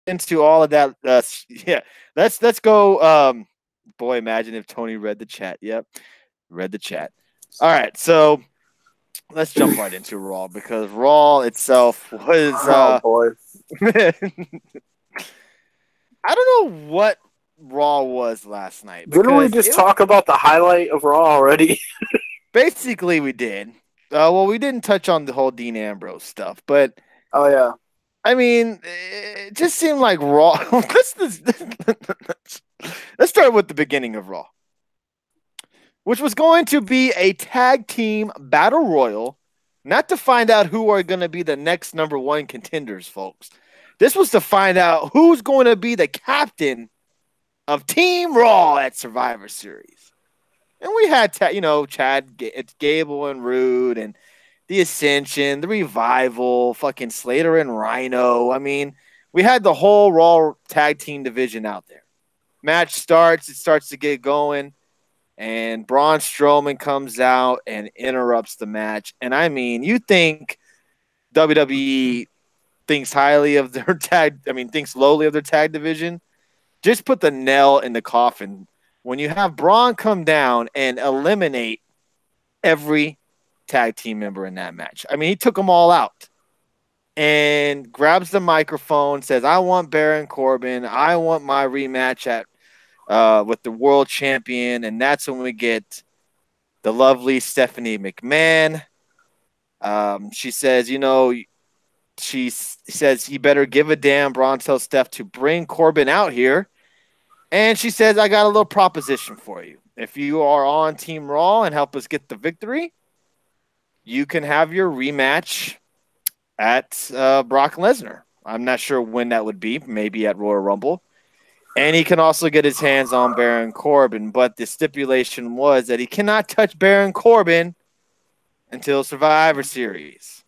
into all of that. Yeah, let's go. Boy, imagine if Tony read the chat. Yep, read the chat. All right, so let's jump right into Raw because Raw itself was. Oh boy. I don't know what Raw was last night Didn't we because just talk about the highlight of Raw already? basically we did. Well, we didn't touch on the whole Dean Ambrose stuff, but Oh yeah. I mean, it just seemed like Raw. Let's start with the beginning of Raw, which was going to be a tag team battle royal, not to find out who are going to be the next number one contenders, folks. This was to find out who's going to be the captain of Team Raw at Survivor Series. And we had, Chad Gable and Rude and the Ascension, the Revival, fucking Slater and Rhino. I mean, we had the whole Raw tag team division out there. Match starts, it starts to get going, and Braun Strowman comes out and interrupts the match. And I mean, you think WWE thinks highly of their thinks lowly of their tag division? Just put the nail in the coffin when you have Braun come down and eliminate every tag team member in that match. I mean, he took them all out and grabs the microphone, says, I want Baron Corbin. I want my rematch at with the world champion. And that's when we get the lovely Stephanie McMahon. She says, she says, you better give a damn. Braun tells Steph to bring Corbin out here. And she says, I got a little proposition for you. If you are on Team Raw and help us get the victory, you can have your rematch at Brock Lesnar. I'm not sure when that would be, maybe at Royal Rumble. And he can also get his hands on Baron Corbin. But the stipulation was that he cannot touch Baron Corbin until Survivor Series.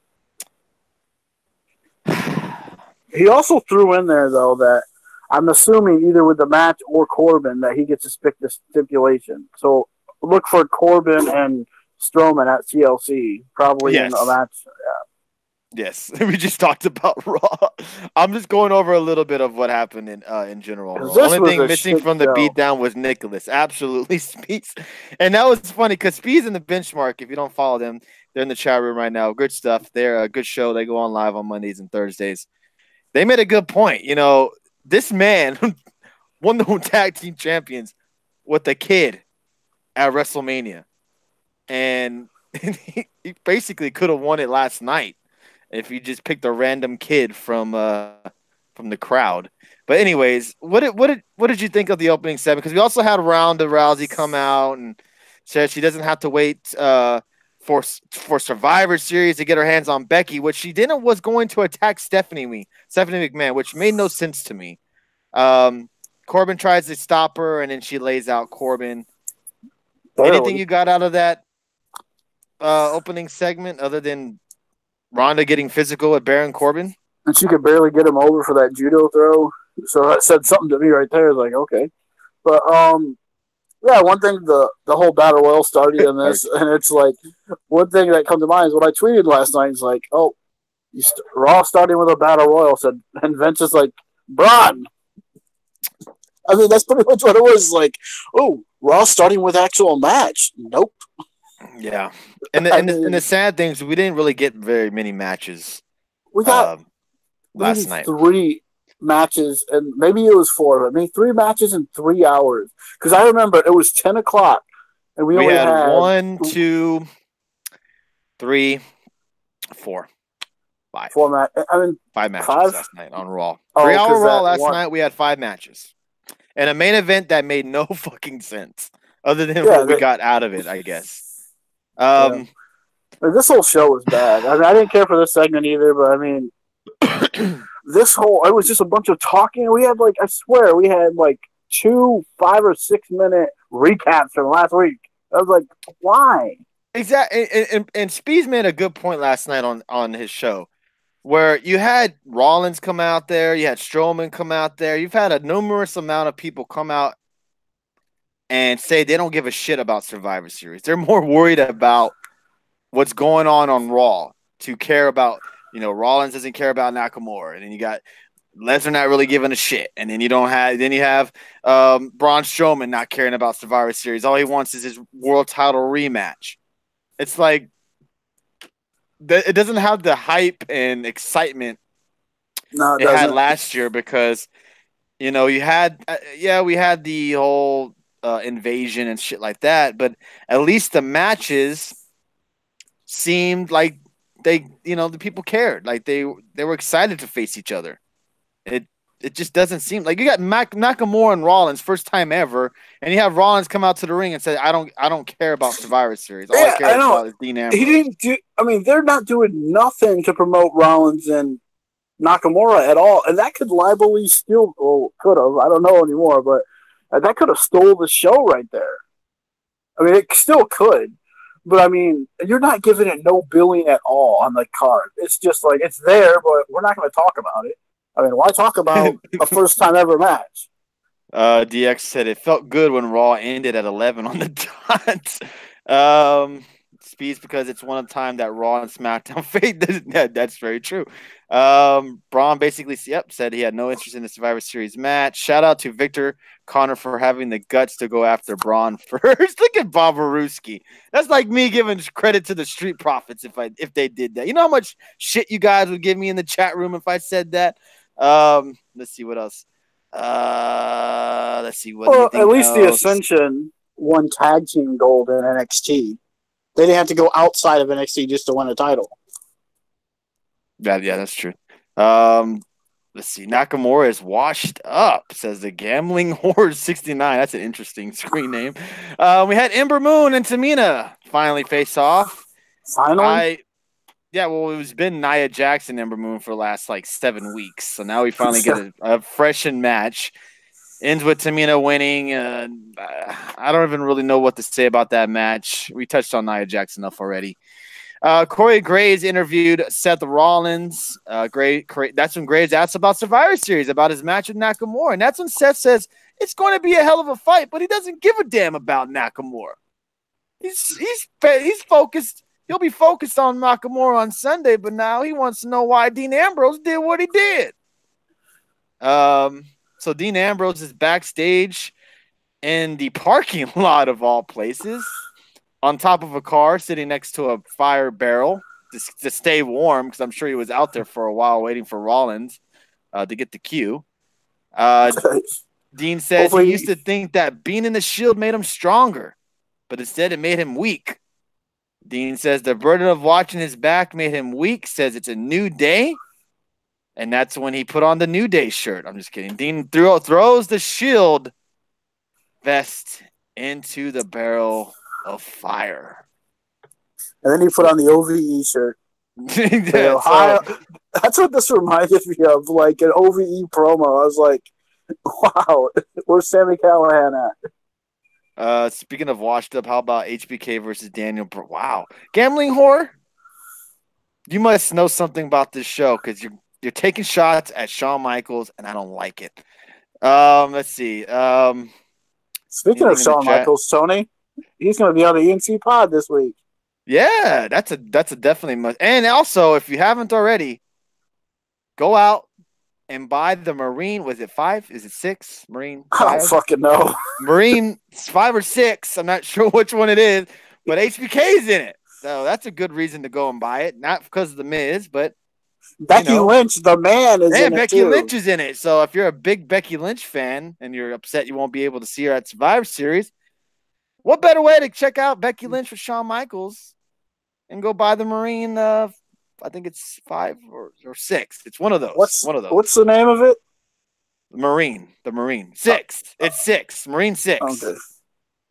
He also threw in there, though, that I'm assuming either with the match or Corbin that he gets to pick the stipulation. So look for Corbin and Strowman at TLC, probably in a match. Yeah. Yes, we just talked about Raw. I'm just going over a little bit of what happened in general. The only thing missing from the beatdown was Nicholas. Absolutely, Speeds. And that was funny because Speeds and the Benchmark, if you don't follow them, they're in the chat room right now. Good stuff. They're a good show. They go on live on Mondays and Thursdays. They made a good point. This man won the tag team champions with a kid at WrestleMania. And he basically could have won it last night if he just picked a random kid from the crowd. But anyways, what did you think of the opening segment? Because we also had Ronda Rousey come out and said she doesn't have to wait for Survivor Series to get her hands on Becky, which she didn't was going to attack Stephanie McMahon, which made no sense to me. Corbin tries to stop her, and then she lays out Corbin. Barely. Anything you got out of that opening segment other than Ronda getting physical with Baron Corbin? And she could barely get him over for that judo throw. So that said something to me right there. Like, okay. But, yeah, one thing, the whole Battle Royal started in this, and it's like, one thing that comes to mind is what I tweeted last night. It's like, oh, Raw starting with a Battle Royal, said, and Vince is like, Braun. I mean, that's pretty much what it was. Like, oh, Raw starting with actual match. Nope. Yeah. And the sad thing is we didn't really get very many matches. We got last night. 3 matches, and maybe it was 4, but maybe 3 matches in 3 hours. Because I remember it was 10 o'clock, and we only had 1, 2, 3, 4, 5. 5 matches last night on Raw. 3-hour Raw last night. We had 5 matches, and a main event that made no fucking sense other than what we got out of it, I guess. This whole show was bad. I mean, I didn't care for this segment either, but I mean, it was just a bunch of talking. We had I swear, we had 2 5 or 6 minute recaps from last week. I was like, why? Exactly. And Speeds made a good point last night on his show where you had Rollins come out there, you had Strowman come out there. You've had a numerous amount of people come out and say they don't give a shit about Survivor Series. They're more worried about what's going on Raw to care about, Rollins doesn't care about Nakamura. And then you got Lesnar not really giving a shit, and then you have Braun Strowman not caring about Survivor Series. All he wants is his world title rematch. It's like it doesn't have the hype and excitement No, it it had doesn't. last year because you had we had the whole invasion and shit like that, but at least the matches seemed like the people cared, like they were excited to face each other. It it just doesn't seem like you got Nakamura and Rollins first time ever, and you have Rollins come out to the ring and say, "I don't care about Survivor Series. All I Yeah, care I know. about is Dean He Ambrose." didn't do. I mean, they're not doing nothing to promote Rollins and Nakamura at all, and that could libely steal. Well, could have. I don't know anymore, but that could have stole the show right there. I mean, it still could, but I mean, you're not giving it no billing at all on the card. It's just like it's there, but we're not going to talk about it. I mean, why talk about a first time ever match? DX said it felt good when Raw ended at 11 on the dot. Speeds because it's one of the time that Raw and SmackDown fade. That's very true. Braun basically said he had no interest in the Survivor Series match. Shout out to Victor Connor for having the guts to go after Braun first. Look at Bob Aruski. That's like me giving credit to the Street Profits if they did that. You know how much shit you guys would give me in the chat room if I said that? Let's see what else. Let's see what. Well, at least the else? Ascension won tag team gold in NXT. They didn't have to go outside of NXT just to win a title. Yeah, that's true. Let's see. Nakamura is washed up, says the Gambling Horror 69. That's an interesting screen name. We had Ember Moon and Tamina finally face off. Finally? Well, it's been Nia Jax and Ember Moon for the last like 7 weeks. So now we finally get a freshened match. Ends with Tamina winning. I don't even really know what to say about that match. We touched on Nia Jax enough already. Corey Graves interviewed Seth Rollins. That's when Graves asked about Survivor Series, about his match with Nakamura. And that's when Seth says it's going to be a hell of a fight, but he doesn't give a damn about Nakamura. He's focused. He'll be focused on Nakamura on Sunday, but now he wants to know why Dean Ambrose did what he did. So Dean Ambrose is backstage in the parking lot of all places, on top of a car, sitting next to a fire barrel to stay warm, because I'm sure he was out there for a while waiting for Rollins to get the cue. Dean says he used to think that being in the Shield made him stronger, but instead it made him weak. Dean says the burden of watching his back made him weak, says it's a new day, and that's when he put on the New Day shirt. I'm just kidding. Dean throws the Shield vest into the barrel of fire. And then he put on the OVE shirt. That's what this reminded me of, like an OVE promo. I was like, wow, where's Sami Callihan at? Speaking of washed up, how about HBK versus Daniel? Wow. Gambling Whore? You must know something about this show, because you're taking shots at Shawn Michaels, and I don't like it. Let's see. Speaking of Shawn Michaels, Tony, he's going to be on the ENC pod this week. Yeah, that's a definitely must. And also, if you haven't already, go out and buy the Marine. Was it 5? Is it 6? Marine 5? I don't fucking know. Marine 5 or 6. I'm not sure which one it is, but HBK is in it. So that's a good reason to go and buy it. Not because of the Miz, but Becky Lynch, the man, is in Becky it too. Lynch is in it. So if you're a big Becky Lynch fan and you're upset you won't be able to see her at Survivor Series, what better way to check out Becky Lynch with Shawn Michaels and go buy the Marine? I think it's 5 or 6. It's one of those. What's the name of it? The Marine. 6. It's 6. Marine 6. Okay.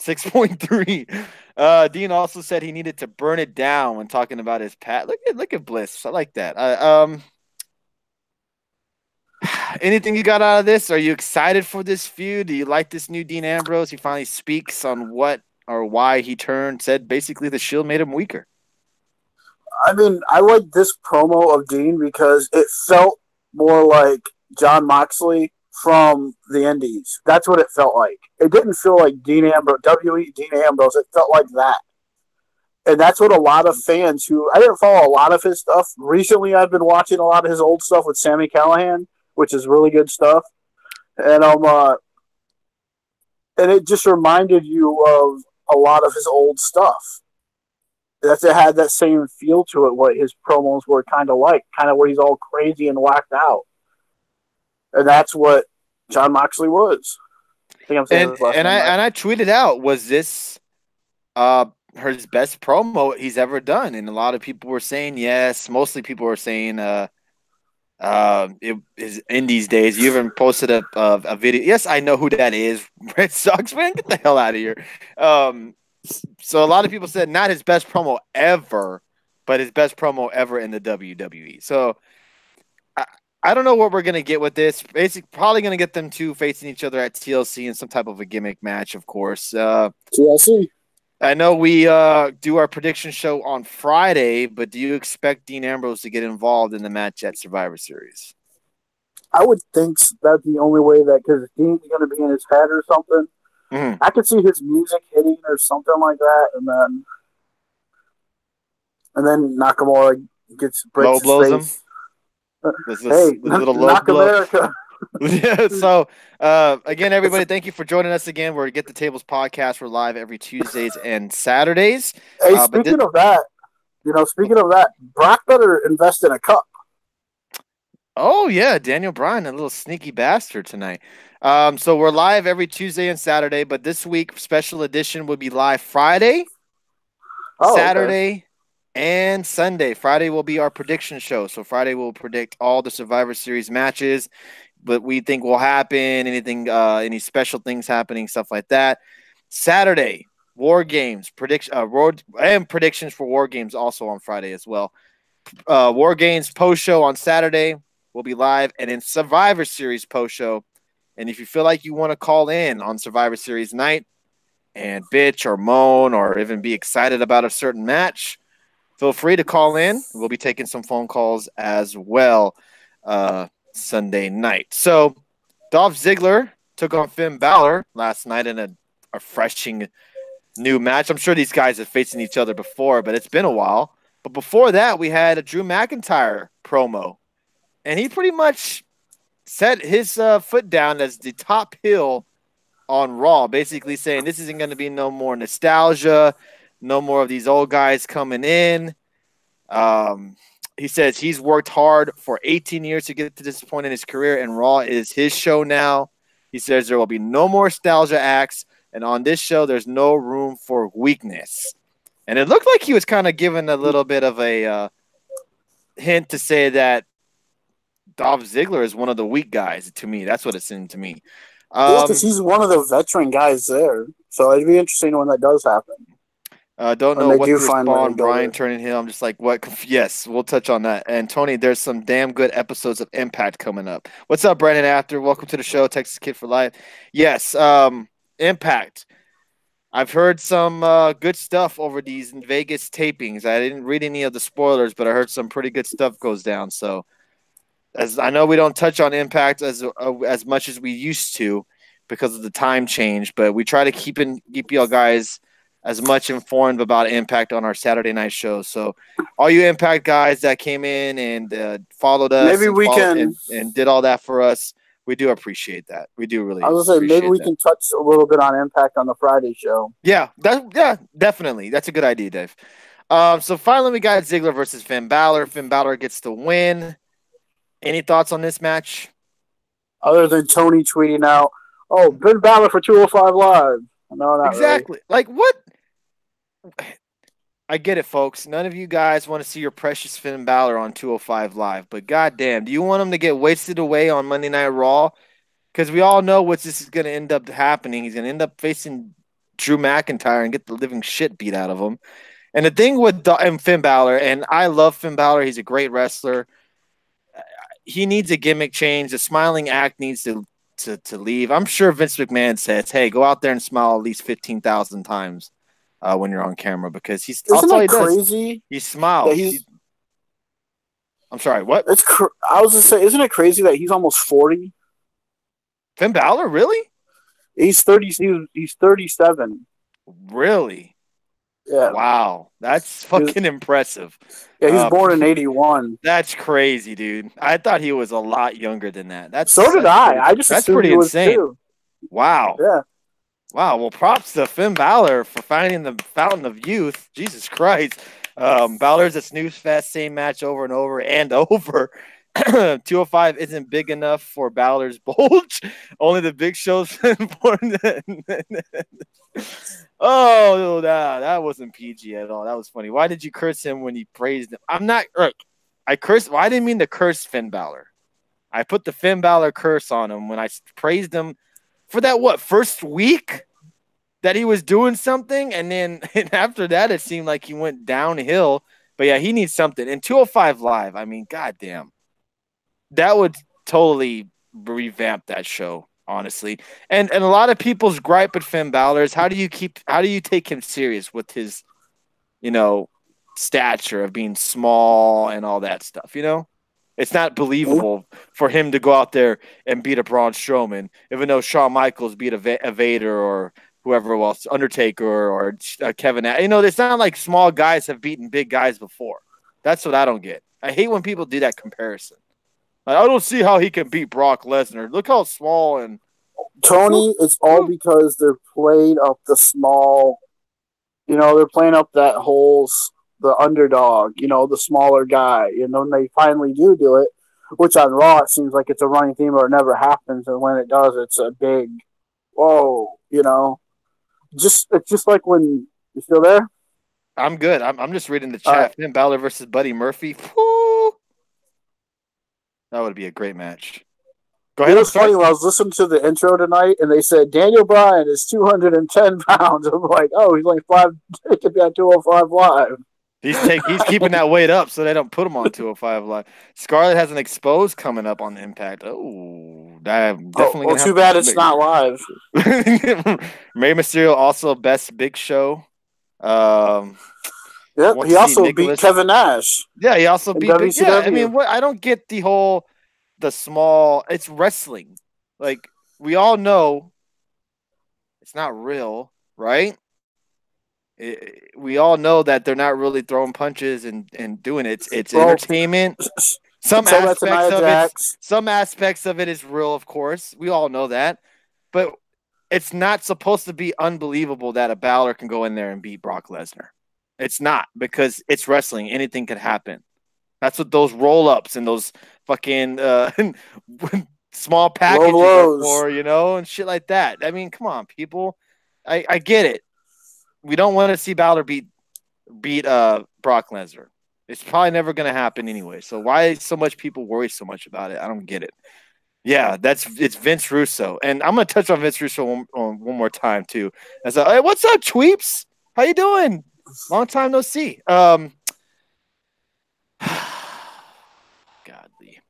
6.3. Dean also said he needed to burn it down when talking about his pat. Look at Bliss. I like that. Anything you got out of this? Are you excited for this feud? Do you like this new Dean Ambrose? He finally speaks on what or why he said basically the Shield made him weaker. I mean, I like this promo of Dean because it felt more like Jon Moxley from the Indies. That's what it felt like. It didn't feel like Dean Ambrose, WWE Dean Ambrose. It felt like that. And that's what a lot of fans I didn't follow a lot of his stuff. Recently, I've been watching a lot of his old stuff with Sami Callihan. which is really good stuff. And and it just reminded you of a lot of his old stuff. That it had that same feel to it. What his promos were kind of like, kind of where he's all crazy and whacked out, and that's what John Moxley was. I think I'm saying his last name right. I tweeted out, was this his best promo he's ever done? And a lot of people were saying yes. Mostly people were saying it is Indies days. You even posted a video. Yes, I know who that is. Red Sox fan, get the hell out of here. So a lot of people said not his best promo ever, but his best promo ever in the WWE. So I don't know what we're gonna get with this. Basically, probably gonna get them two facing each other at TLC in some type of a gimmick match, of course. TLC. I know we do our prediction show on Friday, but do you expect Dean Ambrose to get involved in the match at Survivor Series? I would think that's the only way, that because Dean's going to be in his head or something. Mm-hmm. I could see his music hitting or something like that, and then Nakamura breaks his face. Hey, little knock America. Yeah, so again, everybody, thank you for joining us again. We're Get the Tables podcast. We're live every Tuesdays and Saturdays. Hey, speaking of that, Brock better invest in a cup. Oh yeah, Daniel Bryan, a little sneaky bastard tonight. So we're live every Tuesday and Saturday, but this week special edition will be live Friday, Saturday, and Sunday. Friday will be our prediction show. So Friday we'll predict all the Survivor Series matches, but we think will happen, anything, any special things happening, stuff like that. Saturday, War Games, predictions for War Games also on Friday as well. War Games post show on Saturday will be live, and in Survivor Series post show. And if you feel like you want to call in on Survivor Series night and bitch or moan or even be excited about a certain match, feel free to call in. We'll be taking some phone calls as well Sunday night. So Dolph Ziggler took on Finn Balor last night in a refreshing new match. I'm sure these guys have faced each other before, but it's been a while. But before that, we had a Drew McIntyre promo. And he pretty much set his foot down as the top heel on Raw, basically saying this isn't going to be no more nostalgia, no more of these old guys coming in. He says he's worked hard for 18 years to get to this point in his career, and Raw is his show now. He says there will be no more nostalgia acts, and on this show, there's no room for weakness. And it looked like he was kind of giving a little bit of a hint to say that Dolph Ziggler is one of the weak guys to me. That's what it seemed to me. Because he's one of the veteran guys there. So it'd be interesting when that does happen. Don't know what to respond, Brian turning heel. I'm just like, what? Yes, we'll touch on that. And Tony, there's some damn good episodes of Impact coming up. What's up, Brandon After? Welcome to the show, Texas Kid for Life. Yes, Impact. I've heard some good stuff over these Vegas tapings. I didn't read any of the spoilers, but I heard some pretty good stuff goes down. So, as I know, we don't touch on Impact as much as we used to because of the time change, but we try to keep y'all guys as much informed about Impact on our Saturday night shows. So, all you Impact guys that came in and followed us, and did all that for us, we do appreciate that. We do really. I was going to say maybe we can touch a little bit on Impact on the Friday show. Yeah, definitely. That's a good idea, Dave. So finally, we got Ziggler versus Finn Balor. Finn Balor gets the win. Any thoughts on this match? Other than Tony tweeting out, "Oh, Finn Balor for 205 Live." No, not exactly. Really. Like what? I get it, folks. None of you guys want to see your precious Finn Balor on 205 Live, but goddamn, do you want him to get wasted away on Monday Night Raw? Because we all know what this is going to end up happening. He's going to end up facing Drew McIntyre and get the living shit beat out of him. And the thing with Finn Balor, and I love Finn Balor, he's a great wrestler. He needs a gimmick change. The smiling act needs to leave. I'm sure Vince McMahon says, "Hey, go out there and smile at least 15,000 times when you're on camera," because he's crazy. He smiles. I'm sorry. What? I was just saying, isn't it crazy that he's almost 40? Finn Balor, really? He's 30. He's 37. Really? Yeah. Wow, that's fucking impressive. Yeah, he was Uh, born in '81. that's crazy, dude. I thought he was a lot younger than that. So did I. I just That's assumed pretty he was insane. too. Wow. Yeah. Wow. Well, props to Finn Balor for finding the fountain of youth. Jesus Christ. Balor's a snooze fest, same match over and over and over. 205 isn't big enough for Balor's bulge. Only the big show's important. Oh, that wasn't PG at all. That was funny. Why did you curse him when you praised him? I'm not. Look, I cursed. Well, I didn't mean to curse Finn Balor. I put the Finn Balor curse on him when I praised him for that first week that he was doing something, and then and after that it seemed like he went downhill. But yeah, he needs something. And 205 Live, I mean, goddamn, that would totally revamp that show, honestly. And a lot of people's gripe at Finn Balor is how do you take him serious with his, you know, stature of being small and all that stuff, you know? It's not believable for him to go out there and beat a Braun Strowman, even though Shawn Michaels beat a Vader or whoever else, Undertaker or Kevin. You know, it's not like small guys have beaten big guys before. That's what I don't get. I hate when people do that comparison. Like, I don't see how he can beat Brock Lesnar. Look how small and Tony, it's all because they're playing up the small. You know, they're playing up that whole the underdog. You know, the smaller guy. You know, when they finally do it, which on Raw it seems like it's a running theme or it never happens, and when it does, it's a big whoa. You know, it's just like when you still there. I'm good. I'm just reading the All chat. right. Finn Balor versus Buddy Murphy. Woo! That would be a great match. Go It ahead. I'm was sorry. funny when I was listening to the intro tonight, and they said Daniel Bryan is 210 pounds. I'm like, oh, he's like five. He could be on 205 live. He's keeping that weight up so they don't put him on 205 Live. Scarlett has an exposed coming up on Impact. Oh, I'm definitely Well, gonna have too bad to. it's not live. Rey Mysterio also best Big Show. Yep, Want he to see also beat Nicholas. Kevin Nash Yeah, he also in beat Big. Yeah, I WCW. mean, what? I don't get the small. It's wrestling. Like we all know, it's not real, right? We all know that they're not really throwing punches and doing it. It's Well, entertainment. tell that to Nia Jax. Some aspects of it is real, of course. We all know that, but it's not supposed to be unbelievable that a Balor can go in there and beat Brock Lesnar. It's not because it's wrestling. Anything could happen. That's what those roll ups and those fucking small packages are for, you know, and shit like that. I mean, come on, people. I get it. We don't want to see Balor beat Brock Lesnar. It's probably never going to happen anyway. So why so much people worry so much about it? I don't get it. Yeah, it's Vince Russo, and I'm gonna touch on Vince Russo one more time too. As hey, what's up, Tweeps? How you doing? Long time no see. Godly.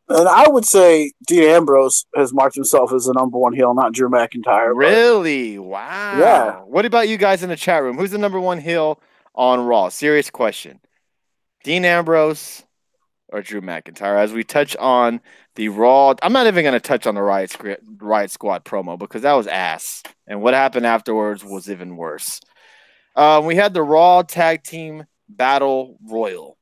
And I would say Dean Ambrose has marked himself as the number one heel, not Drew McIntyre. Really? Wow. Yeah. What about you guys in the chat room? Who's the number one heel on Raw? Serious question. Dean Ambrose or Drew McIntyre? As we touch on the Raw, I'm not even going to touch on the Riot Squad promo because that was ass. And what happened afterwards was even worse. We had the Raw Tag Team Battle Royal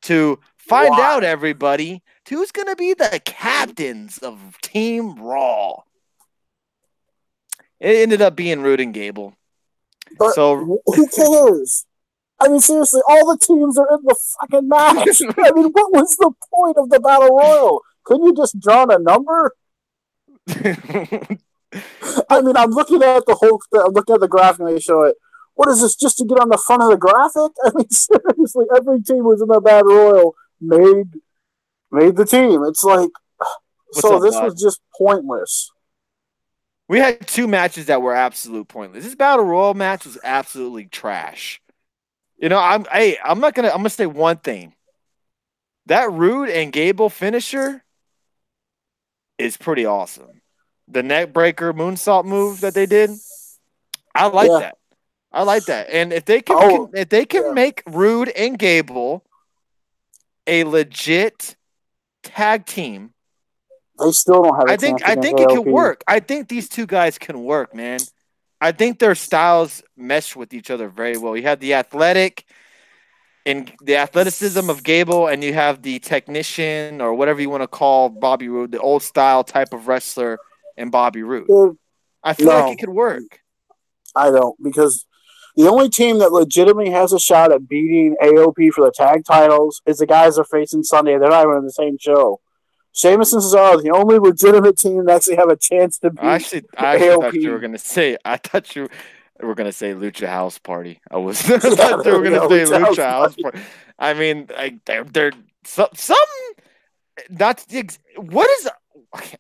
to find out, everybody, who's going to be the captains of Team Raw. It ended up being Rude and Gable. But so who cares? I mean, seriously, all the teams are in the fucking match. I mean, what was the point of the Battle Royal? Couldn't you just draw a number? I mean, I'm looking at the graphic and they show it. What is this, just to get on the front of the graphic? I mean, seriously, every team was in the Battle Royal made the team. It's like, this was just pointless. We had two matches that were absolute pointless. This Battle Royal match was absolutely trash. You know, I'm gonna say one thing. That Rude and Gable finisher is pretty awesome. The neck breaker moonsault move that they did, I like that. I like that. And if they can make Rude and Gable a legit tag team, they still don't have. I think it can work. I think these two guys can work, man. I think their styles mesh with each other very well. You have the athleticism of Gable, and you have the technician or whatever you want to call Bobby Roode, the old style type of wrestler, and Bobby Roode. Dude, I feel like no, it could work. I don't, because the only team that legitimately has a shot at beating AOP for the tag titles is the guys they're facing Sunday. They're not even in the same show. Sheamus and Cesaro are the only legitimate team that actually have a chance to beat I actually thought you were AOP. gonna say. I thought you were gonna say Lucha House Party. I was. I Yeah, thought you there were we gonna go. say Lucha House House Party. Party. I mean, like they're some. That's the what is. Okay.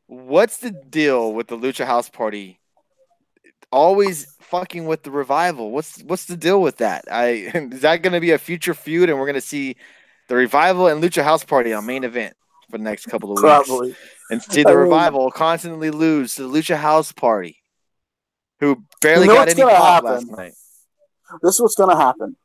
What's the deal with the Lucha House Party? Always fucking with the revival. What's the deal with that? Is that going to be a future feud, and we're going to see the revival and Lucha House Party on main event for the next couple of weeks, Probably. and see I the mean, revival constantly lose to the Lucha House Party, who you barely know got what's any going to pop last happen? night. This is what's going to happen.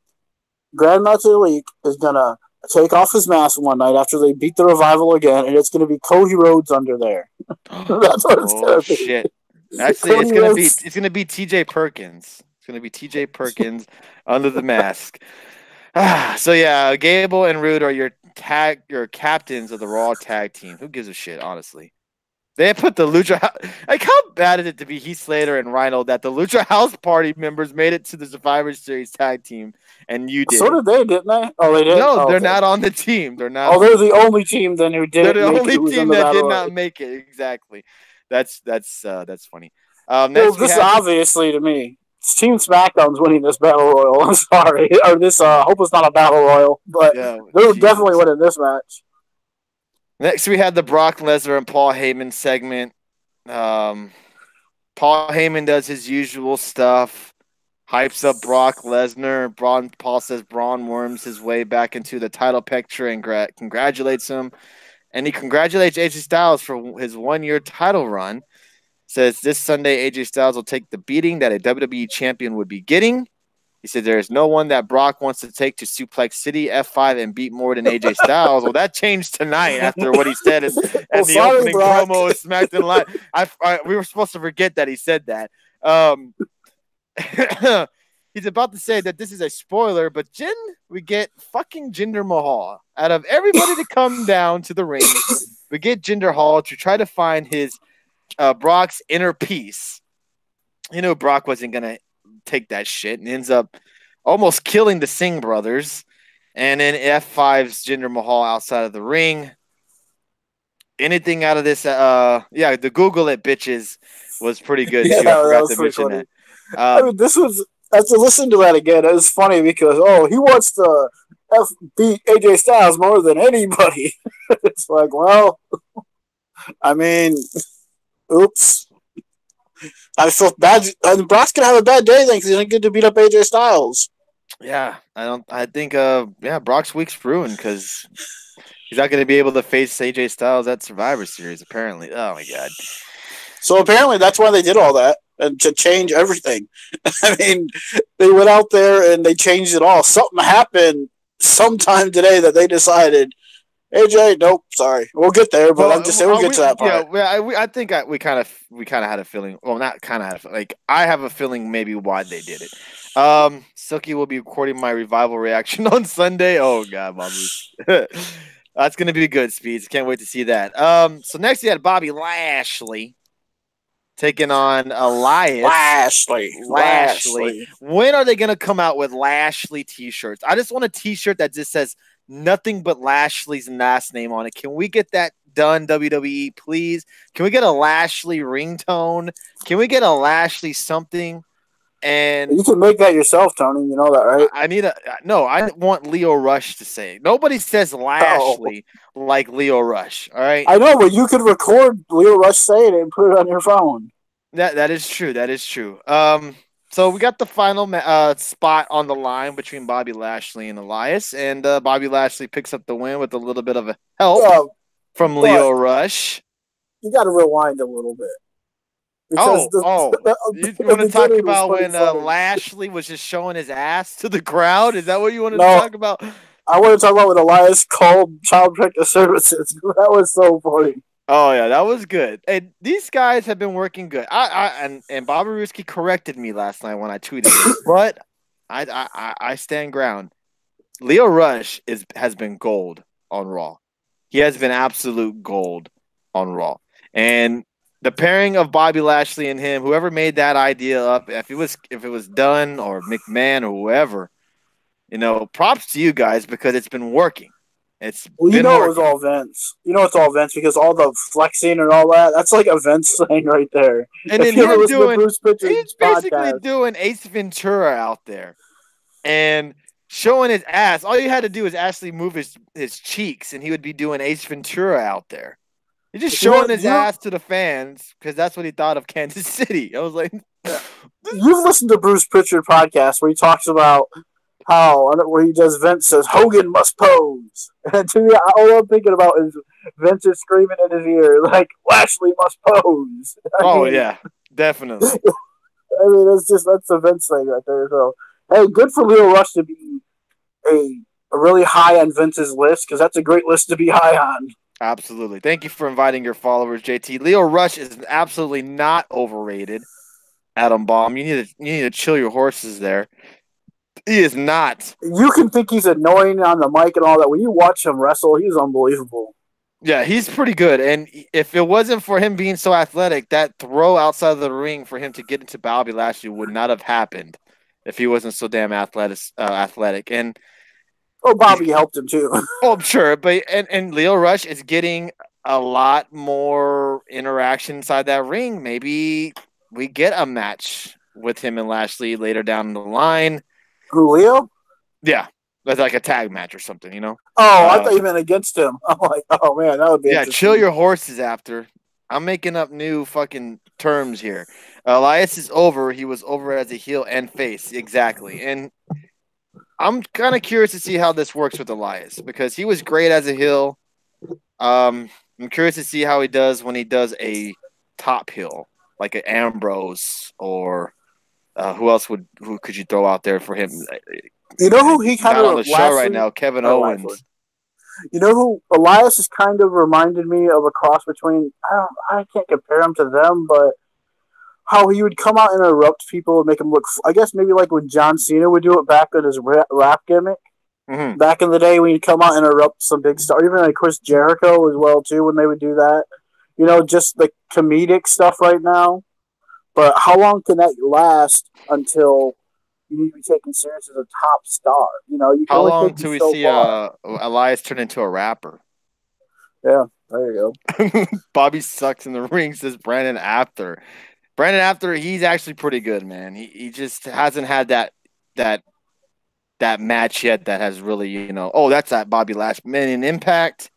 Grandmaster League is going to take off his mask one night after they beat the revival again, and it's going to be Cody Rhodes under there. That's what it's Oh going to be. shit! Actually, Cody Rhodes. it's gonna be T.J. Perkins. It's gonna be T.J. Perkins under the mask. So yeah, Gable and Rude are your captains of the Raw tag team. Who gives a shit, honestly? They put the Lucha. Like, how bad is it to be Heath Slater and Rhino that the Lucha House Party members made it to the Survivor Series tag team, and you So didn't? did they, didn't they? Oh, they did? No, Oh, they're okay. not on the team. They're not Oh, on they're the the team. only team then who They're didn't the make it, only who's in team the that battle did royal. not make it. Exactly. That's funny. Well, Next we this is had obviously to me. Team SmackDown's winning this battle royal. I'm sorry, or this. I hope it's not a battle royal, but they're definitely Jesus. winning this match. Next we had the Brock Lesnar and Paul Heyman segment. Paul Heyman does his usual stuff, hypes up Brock Lesnar. Paul says Braun worms his way back into the title picture and congratulates him. And he congratulates AJ Styles for his 1 year title run. Says this Sunday AJ Styles will take the beating that a WWE champion would be getting. He said there is no one that Brock wants to take to Suplex City F5 and beat more than AJ Styles. Well, that changed tonight after what he said in Well, the sorry, opening Brock. promo of SmackDown Live. We were supposed to forget that he said that. He's about to say that this is a spoiler, but we get fucking Jinder Mahal. Out of everybody to come down to the ring, we get Jinder Mahal to try to find his Brock's inner peace. You know, Brock wasn't going to take that shit and ends up almost killing the Singh brothers. And then F5's Jinder Mahal outside of the ring. Anything out of this? The Google it bitches was pretty good too. Yeah, I that forgot was to pretty mention funny. that. I mean, this was. After listening to that again, it was funny because he wants to beat AJ Styles more than anybody. It's like, well, I mean, oops. I feel bad. And Brock's gonna have a bad day then because he doesn't get to beat up AJ Styles. Yeah, I don't. I think Brock's week's ruined because he's not going to be able to face AJ Styles at Survivor Series. Apparently, oh my god. So apparently that's why they did all that and to change everything. I mean, they went out there and they changed it all. Something happened sometime today that they decided, AJ, nope, sorry, we'll get there. But I'm just saying we'll get to that part. I think we kind of had a feeling. Well, not kind of had like I have a feeling maybe why they did it. Silky will be recording my revival reaction on Sunday. Oh god, Bobby. That's gonna be good, Speeds. Can't wait to see that. So next we had Bobby Lashley taking on Elias. Lashley. When are they gonna come out with Lashley t-shirts? I just want a t-shirt that just says nothing but Lashley's last name on it. Can we get that done, WWE, please? Can we get a Lashley ringtone? Can we get a Lashley something? And you can make that yourself, Tony. You know that, right? I want Leo Rush to say it. Nobody says Lashley like Leo Rush. All right. I know, but you could record Leo Rush saying it and put it on your phone. That is true. That is true. So we got the final spot on the line between Bobby Lashley and Elias, and Bobby Lashley picks up the win with a little bit of help from Leo Rush. You got to rewind a little bit. You want to talk about when Lashley was just showing his ass to the crowd? Is that what you want to talk about? I want to talk about when Elias called Child Protective Services. That was so funny. Oh yeah, that was good. And these guys have been working good. And Bobby Roode corrected me last night when I tweeted this, but I stand ground. Leo Rush has been gold on Raw. He has been absolute gold on Raw. And the pairing of Bobby Lashley and him, whoever made that idea up, if it was Dunn or McMahon or whoever, props to you guys because it's been working. It's Well, been it was working. all Vince. It's all Vince because all the flexing and all that—that's like a Vince thing right there. And If then you ever him listen to doing Bruce he's Pritchard's basically podcast, doing Ace Ventura out there and showing his ass. All you had to do is actually move his cheeks and he would be doing Ace Ventura out there. He's just showing his you ass to the fans because that's what he thought of Kansas City. I was like, you've listened to Bruce Pritchard podcast where he talks about where he does Vince says Hogan must pose, and to me, all I'm thinking about is Vince is screaming in his ear like Lashley must pose. oh yeah, definitely. That's the Vince thing right there. So hey, good for Leo Rush to be a really high on Vince's list because that's a great list to be high on. Absolutely. Thank you for inviting your followers, JT. Leo Rush is absolutely not overrated. Adam Baum, you need to chill your horses there. He is not. You can think he's annoying on the mic and all that. When you watch him wrestle, he's unbelievable. Yeah, he's pretty good. And if it wasn't for him being so athletic, that throw outside of the ring for him to get into Bobby Lashley would not have happened if he wasn't so damn athletic. And Bobby helped him too. I'm sure, but and Leo Rush is getting a lot more interaction inside that ring. Maybe we get a match with him and Lashley later down the line. Who, Leo? Yeah, that's like a tag match or something, Oh, I thought you meant against him. I'm like, oh man, that would be interesting. Chill your horses after. I'm making up new fucking terms here. Elias is over. He was over as a heel and face. Exactly. And I'm kind of curious to see how this works with Elias because he was great as a heel. I'm curious to see how he does when he does a top heel, like an Ambrose or who could you throw out there for him? You know who he kind not of on the show right now? Kevin Owens. Lashley. You know who Elias has kind of reminded me of a cross between. I can't compare him to them, but how he would come out and interrupt people and make them look. I guess maybe like when John Cena would do it back in his rap gimmick. Mm-hmm. Back in the day when he'd come out and interrupt some big star, even like Chris Jericho as well too when they would do that. Just the comedic stuff right now. But how long can that last until you need to be taken serious as a top star? You can how only long take till we so see far. Elias turn into a rapper? Yeah, there you go. Bobby sucks in the ring, says Brandon After. Brandon After, he's actually pretty good, man. He just hasn't had that match yet that has really, that's that Bobby Lashley. Man, in Impact,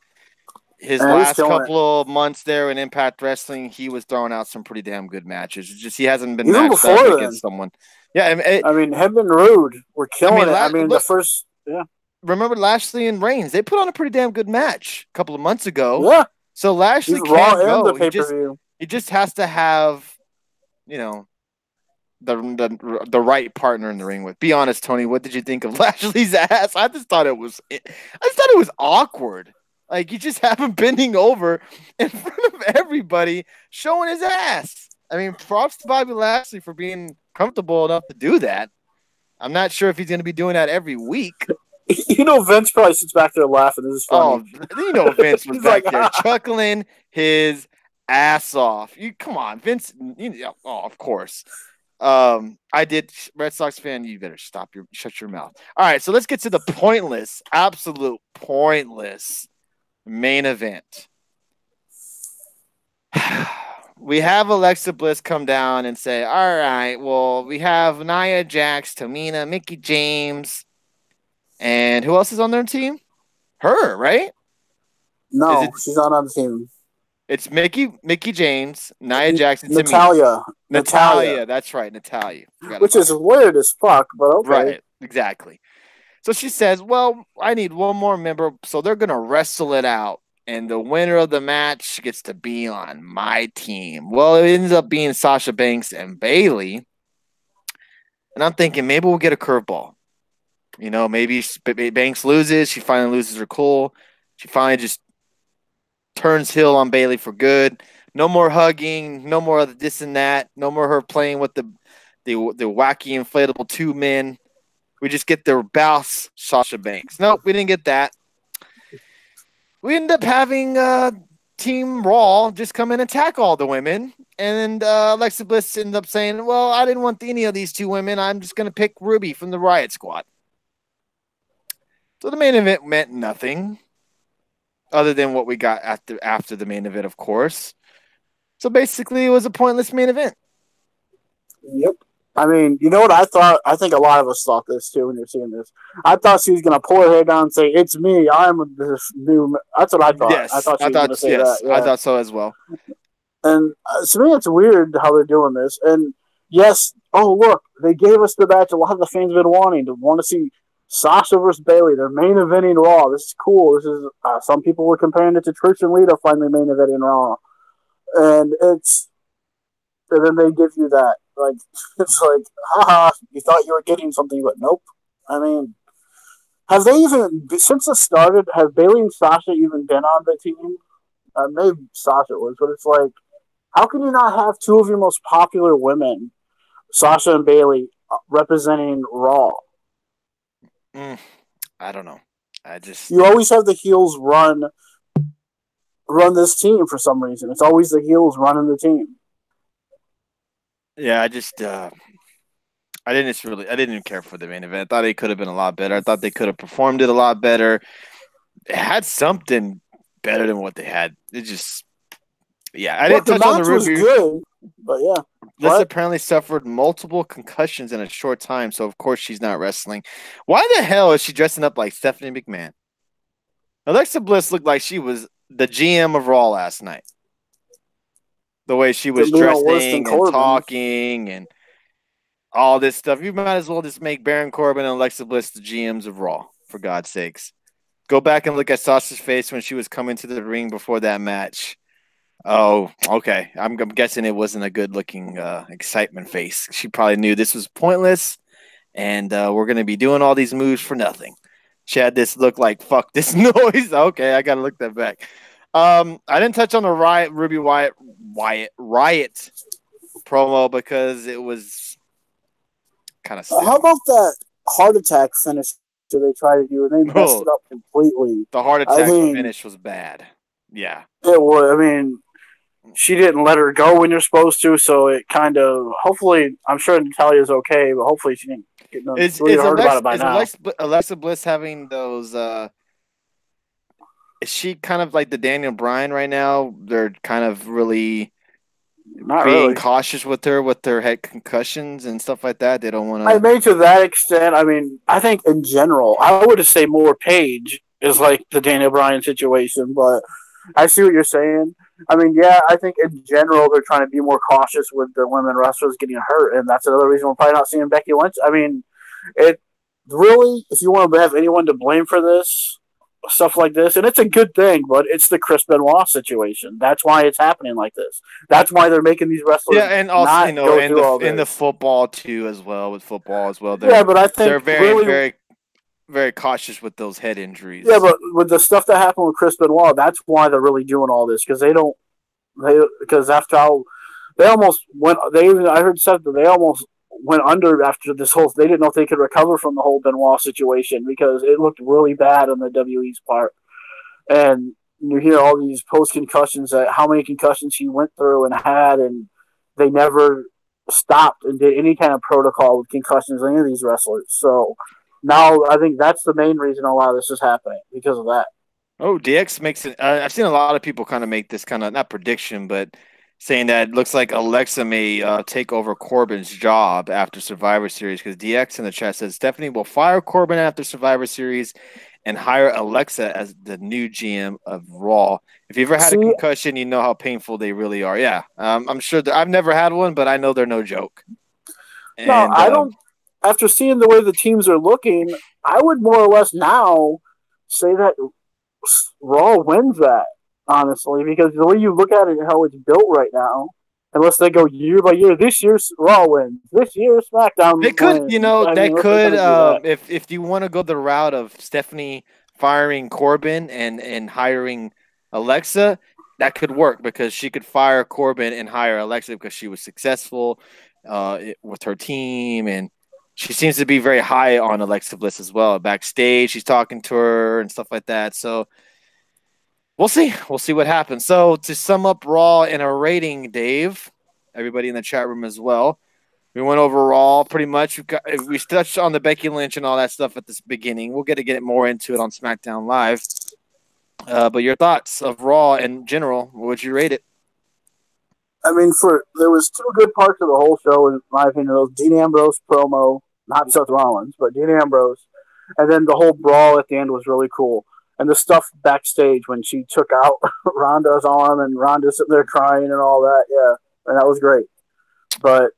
his last couple of months there in Impact Wrestling, he was throwing out some pretty damn good matches. It's just he hasn't been even matched up against someone. Yeah, him and Rude were killing it. The first, remember Lashley and Reigns? They put on a pretty damn good match a couple of months ago. Yeah. So Lashley can go. He just has to have, the right partner in the ring with. Be honest, Tony. What did you think of Lashley's ass? I just thought it was awkward. Like you just have him bending over in front of everybody, showing his ass. I mean, props to Bobby Lashley for being comfortable enough to do that. I'm not sure if he's going to be doing that every week. Vince probably sits back there laughing. This is funny. Oh, Vince was back there chuckling his ass off. Come on, Vince. Of course. I did. Red Sox fan, you better shut your mouth. All right, so let's get to the absolute pointless main event. We have Alexa Bliss come down and say, all right, well, we have Nia Jax, Tamina, Mickie James, and who else is on their team? Her, right? No, she's not on the team. It's Mickie James, Nia Jax, and Natalya. That's right, Natalya. Which is weird as fuck, but okay. Right, exactly. So she says, well, I need one more member, so they're going to wrestle it out. And the winner of the match gets to be on my team. Well, it ends up being Sasha Banks and Bayley. And I'm thinking maybe we'll get a curveball. Maybe Banks loses. She finally loses her cool. She finally just turns heel on Bayley for good. No more hugging. No more of this and that. No more her playing with the wacky inflatable two men. We just get the boss Sasha Banks. Nope, we didn't get that. We ended up having Team Raw just come in and attack all the women. And Alexa Bliss ended up saying, well, I didn't want any of these two women. I'm just going to pick Ruby from the Riot Squad. So the main event meant nothing other than what we got after the main event, of course. So basically, it was a pointless main event. Yep. I mean, you know what I thought? I think a lot of us thought this too when you're seeing this. I thought she was going to pull her hair down and say, "It's me. I'm this new." That's what I thought. Yes, I thought she was going to say that. Yeah. I thought so as well. And to me, it's weird how they're doing this. And yes, oh look, they gave us the match a lot of the fans have been wanting to want to see Sasha versus Bayley. They're main eventing Raw. This is cool. This is some people were comparing it to Trish and Lita finally main eventing Raw, and then they give you that. Like, it's like, haha, you thought you were getting something, but nope. I mean, have they even, since it started, have Bayley and Sasha even been on the team? Maybe Sasha was, but it's like, how can you not have two of your most popular women, Sasha and Bayley, representing Raw? I don't know. You always have the heels run this team for some reason. It's always the heels running the team. Yeah, I didn't care for the main event. I thought it could have been a lot better. I thought they could have performed it a lot better. It had something better than what they had. It just, yeah. I didn't touch on the Ruby. Good, but yeah. Bliss apparently suffered multiple concussions in a short time, so of course she's not wrestling. Why the hell is she dressing up like Stephanie McMahon? Alexa Bliss looked like she was the GM of Raw last night. The way she was dressing and talking and all this stuff. You might as well just make Baron Corbin and Alexa Bliss the GMs of Raw, for God's sakes. Go back and look at Sasha's face when she was coming to the ring before that match. Oh, okay. I'm guessing it wasn't a good-looking excitement face. She probably knew this was pointless, and we're going to be doing all these moves for nothing. She had this look like, fuck this noise. Okay, I got to look that back. I didn't touch on the Ruby Riot promo because it was kind of how about that heart attack finish that they tried to do and they messed it up completely? The heart attack finish was bad. Yeah. It was. I mean, she didn't let her go when you're supposed to, so it kind of, hopefully, I'm sure Natalia's okay, but hopefully she didn't get really hurt about it by now. Alexa Bliss having those is she kind of like the Daniel Bryan right now? They're kind of really being cautious with her head concussions and stuff like that. They don't want to. I mean, to that extent, I mean, I think in general, I would say more Paige is like the Daniel Bryan situation, but I see what you're saying. I mean, yeah, I think in general they're trying to be more cautious with the women wrestlers getting hurt, and that's another reason we're probably not seeing Becky Lynch. I mean, it really, if you want to have anyone to blame for this, stuff like this, and it's a good thing, but it's the Chris Benoit situation. That's why it's happening like this. That's why they're making these wrestlers. Yeah, and also in the football too as well. With football as well, but I think they're very very cautious with those head injuries. Yeah, but with the stuff that happened with Chris Benoit, that's why they're really doing all this because because after how they almost went, I heard said that they almost went under after this whole. They didn't know if they could recover from the whole Benoit situation because it looked really bad on the WWE's part. And you hear all these post concussions, how many concussions he went through and had, and they never stopped and did any kind of protocol with concussions any of these wrestlers. So now I think that's the main reason a lot of this is happening because of that. Oh, DX makes it. I've seen a lot of people kind of make this kind of not prediction, but saying that it looks like Alexa may take over Corbin's job after Survivor Series because DX in the chat says Stephanie will fire Corbin after Survivor Series and hire Alexa as the new GM of Raw. If you've ever had a concussion, you know how painful they really are. Yeah, I'm sure I've never had one, but I know they're no joke. And, no, I don't. After seeing the way the teams are looking, I would more or less now say that Raw wins that. Honestly, because the way you look at it and how it's built right now, unless they go year by year, this year's Raw wins. This year's SmackDown They could, wins. if you want to go the route of Stephanie firing Corbin and hiring Alexa, that could work because she could fire Corbin and hire Alexa because she was successful with her team, and she seems to be very high on Alexa Bliss as well. Backstage, she's talking to her and stuff like that. So we'll see. We'll see what happens. So to sum up Raw in a rating, Dave, everybody in the chat room as well. We went over Raw pretty much. We touched on the Becky Lynch and all that stuff at this beginning. We'll get more into it on SmackDown Live. But your thoughts of Raw in general, what would you rate it? I mean, there was two good parts of the whole show, in my opinion. Those Dean Ambrose promo, not Seth Rollins, but Dean Ambrose, and then the whole brawl at the end was really cool. And the stuff backstage when she took out Ronda's arm and Ronda sitting there crying and all that, yeah, and that was great. But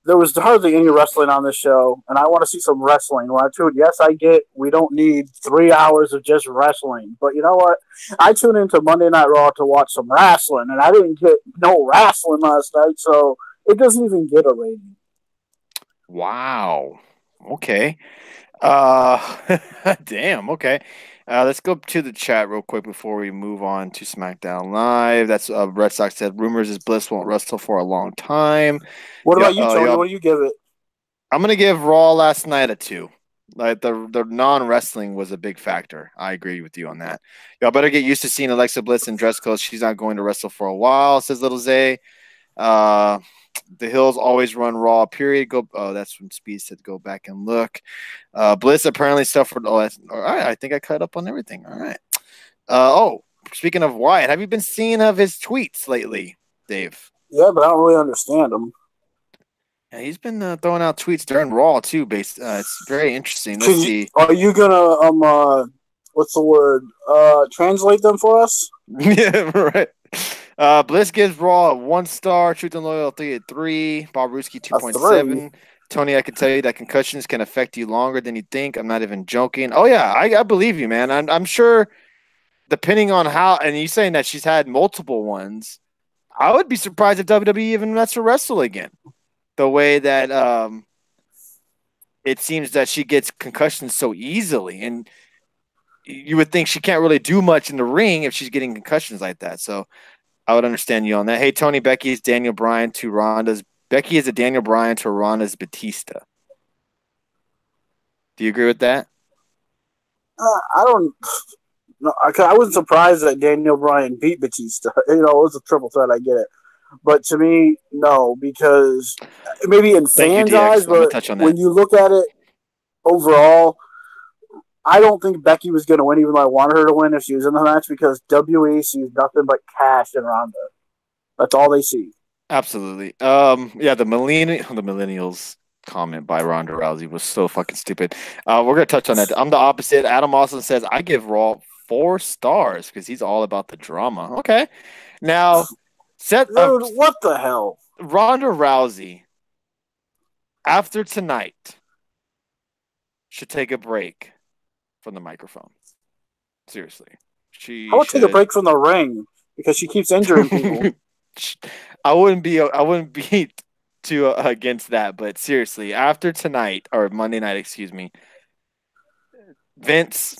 there was hardly any wrestling on this show, and I want to see some wrestling. When I tuned, yes, I get we don't need 3 hours of just wrestling, but you know what? I tuned into Monday Night Raw to watch some wrestling, and I didn't get no wrestling last night, so it doesn't even get a rating. Wow. Okay. Damn. Okay. Let's go to the chat real quick before we move on to SmackDown Live. That's Red Sox said rumors is Bliss won't wrestle for a long time. What about you, Tony? What do you give it? I'm gonna give Raw last night a 2. Like the non-wrestling was a big factor. I agree with you on that. Y'all better get used to seeing Alexa Bliss in dress clothes. She's not going to wrestle for a while, says Little Zay. The Hills always run Raw, period. That's when Speed said go back and look. Bliss apparently suffered. All right, I think I cut up on everything. All right. Speaking of Wyatt, have you been seeing of his tweets lately, Dave? Yeah, but I don't really understand them. Yeah, he's been throwing out tweets during Raw too. It's very interesting. Let's see. Are you gonna what's the word? Translate them for us? Yeah, right. Bliss gives Raw a 1 star. Truth and Loyalty at 3. Bob Ruski 2.7. Tony, I can tell you that concussions can affect you longer than you think. I'm not even joking. Oh yeah, I believe you, man. I'm sure. Depending on how, and you saying that she's had multiple ones, I would be surprised if WWE even lets her wrestle again. The way that it seems that she gets concussions so easily, and you would think she can't really do much in the ring if she's getting concussions like that. So I would understand you on that. Hey, Tony, Becky is Daniel Bryan to Ronda's. Becky is a Daniel Bryan to Ronda's Batista. Do you agree with that? I don't. No, I wasn't surprised that Daniel Bryan beat Batista. It was a triple threat. I get it. But to me, no, because maybe in fans' eyes, but when you look at it overall, I don't think Becky was going to win, even though I wanted her to win if she was in the match, because WWE sees nothing but cash in Ronda. That's all they see. Absolutely. Yeah, the millennials comment by Ronda Rousey was so fucking stupid. We're going to touch on that. I'm the opposite. Adam Austin says, I give Raw 4 stars because he's all about the drama. Okay. Now, Dude, what the hell? Ronda Rousey, after tonight, should take a break from the microphone. Seriously. I would take a break from the ring because she keeps injuring people. I wouldn't be too against that, but seriously, after tonight or Monday night, excuse me, Vince,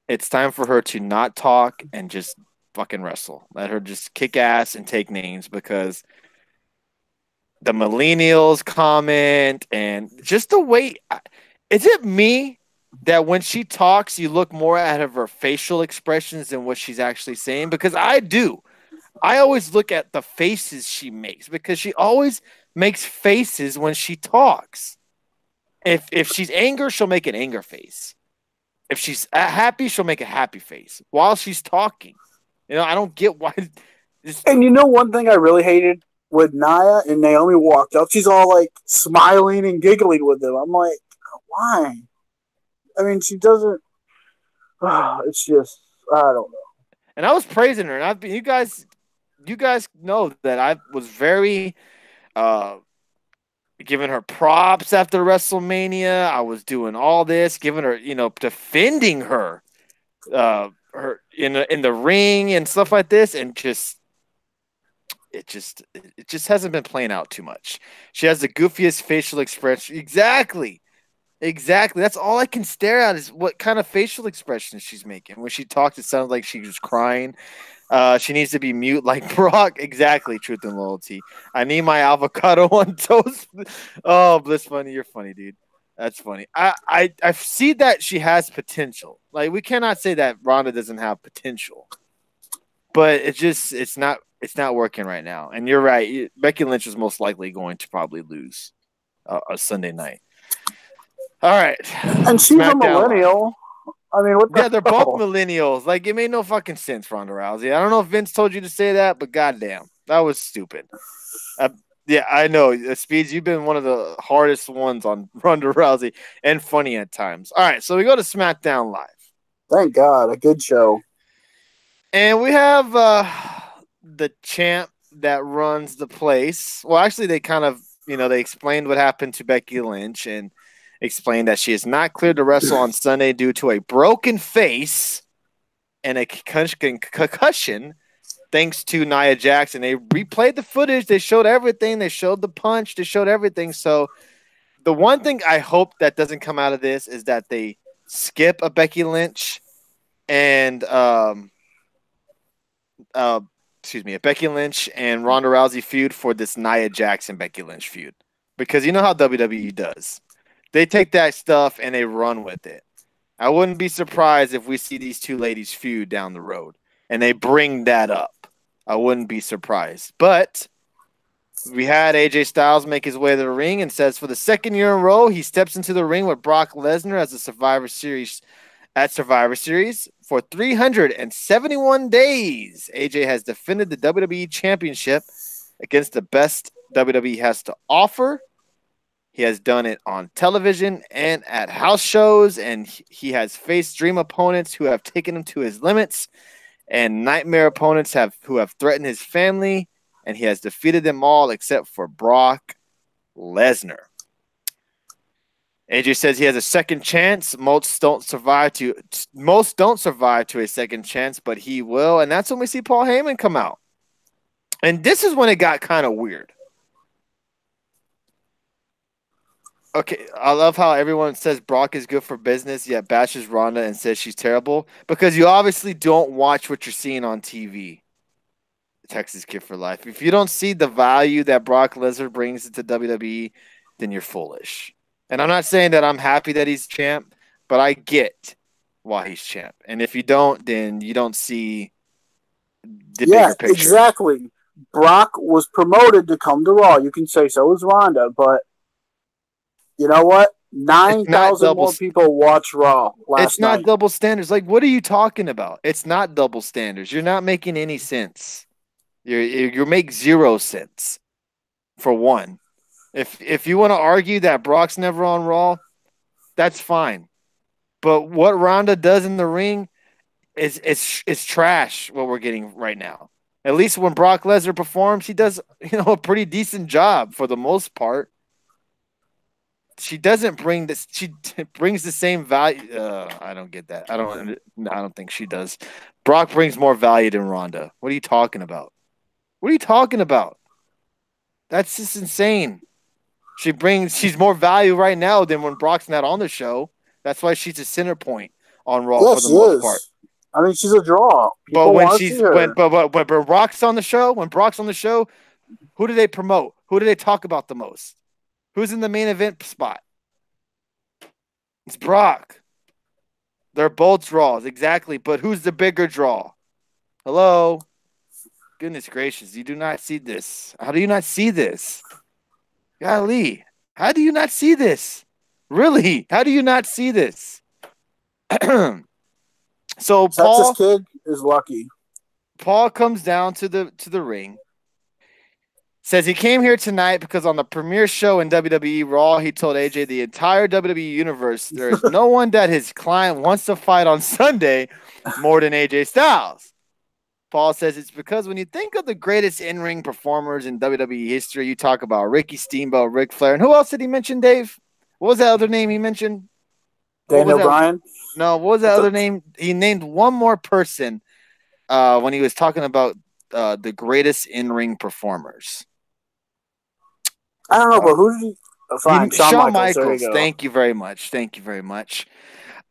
it's time for her to not talk and just fucking wrestle. Let her just kick ass and take names, because the millennials comment and just the way. Is it me that when she talks, you look more at her facial expressions than what she's actually saying? Because I do. I always look at the faces she makes, because she always makes faces when she talks. If she's angry, she'll make an anger face. If she's happy, she'll make a happy face while she's talking. I don't get why. And one thing I really hated when Nia and Naomi walked up, she's all like smiling and giggling with them. I'm like, why? I mean, she doesn't. It's just, I don't know. And I was praising her, and you guys know that I was very giving her props after WrestleMania. I was doing all this, giving her, defending her, her in the ring and stuff like this, and it just hasn't been playing out too much. She has the goofiest facial expression. Exactly. That's all I can stare at is what kind of facial expressions she's making. When she talks, it sounds like she was crying. She needs to be mute like Brock. Exactly, truth and loyalty. I need my avocado on toast. Oh, Bliss Funny, you're funny, dude. That's funny. I see that she has potential. Like we cannot say that Ronda doesn't have potential, but it's not working right now. And you're right. Becky Lynch is most likely going to probably lose a Sunday night. All right, And she's a millennial. I mean, what the yeah, they're both millennials. Like, it made no fucking sense, Ronda Rousey. I don't know if Vince told you to say that, but goddamn, that was stupid. Yeah, I know. Speeds, you've been one of the hardest ones on Ronda Rousey and funny at times. All right, so we go to SmackDown Live. Thank God, a good show. And we have the champ that runs the place. Well, actually, they kind of, they explained what happened to Becky Lynch and explained that she is not cleared to wrestle on Sunday due to a broken face and a concussion thanks to Nia Jax. They replayed the footage. They showed everything. They showed the punch. They showed everything. So the one thing I hope that doesn't come out of this is that they skip a Becky Lynch and a Becky Lynch and Ronda Rousey feud for this Nia Jax and Becky Lynch feud. Because you know how WWE does. They take that stuff and they run with it. I wouldn't be surprised if we see these two ladies feud down the road and they bring that up. I wouldn't be surprised. But we had AJ Styles make his way to the ring and says for the second year in a row, he steps into the ring with Brock Lesnar as a Survivor Series for 371 days. AJ has defended the WWE Championship against the best WWE has to offer. He has done it on television and at house shows, and he has faced dream opponents who have taken him to his limits and nightmare opponents who have threatened his family, and he has defeated them all except for Brock Lesnar. AJ says he has a second chance. Most don't survive to a second chance, but he will, and that's when we see Paul Heyman come out. And this is when it got kind of weird. Okay, I love how everyone says Brock is good for business, yet bashes Ronda and says she's terrible because you obviously don't watch what you're seeing on TV. Texas Kid for Life. If you don't see the value that Brock Lesnar brings into WWE, then you're foolish. And I'm not saying that I'm happy that he's champ, but I get why he's champ. And if you don't, then you don't see the bigger picture. Exactly. Brock was promoted to come to Raw. You can say so was Ronda, but you know what? 9,000 more people watch Raw last night. It's not double standards. Like, what are you talking about? It's not double standards. You're not making any sense. You make zero sense, for one. If you want to argue that Brock's never on Raw, that's fine. But what Ronda does in the ring is trash, what we're getting right now. At least when Brock Lesnar performs, he does a pretty decent job for the most part. She doesn't bring this. She brings the same value. I don't get that. I don't think she does. Brock brings more value than Ronda. What are you talking about? What are you talking about? That's just insane. She's more value right now than when Brock's not on the show. That's why she's a center point on Raw for the most part. I mean, she's a draw. But when Brock's on the show, who do they promote? Who do they talk about the most? Who's in the main event spot? It's Brock. They're both draws, exactly. But who's the bigger draw? Hello? Goodness gracious, you do not see this. How do you not see this? Golly, how do you not see this? Really? How do you not see this? So Texas Kid is lucky. Paul comes down to the ring. Says he came here tonight because on the premiere show in WWE Raw, he told AJ the entire WWE universe there is no one that his client wants to fight on Sunday more than AJ Styles. Paul says it's because when you think of the greatest in-ring performers in WWE history, you talk about Ricky Steamboat, Ric Flair, and who else did he mention, Dave? What was that other name he mentioned? Daniel Bryan? No, what was that other name? He named one more person when he was talking about the greatest in-ring performers. I don't know, but who did he? Shawn Michaels. Thank you very much.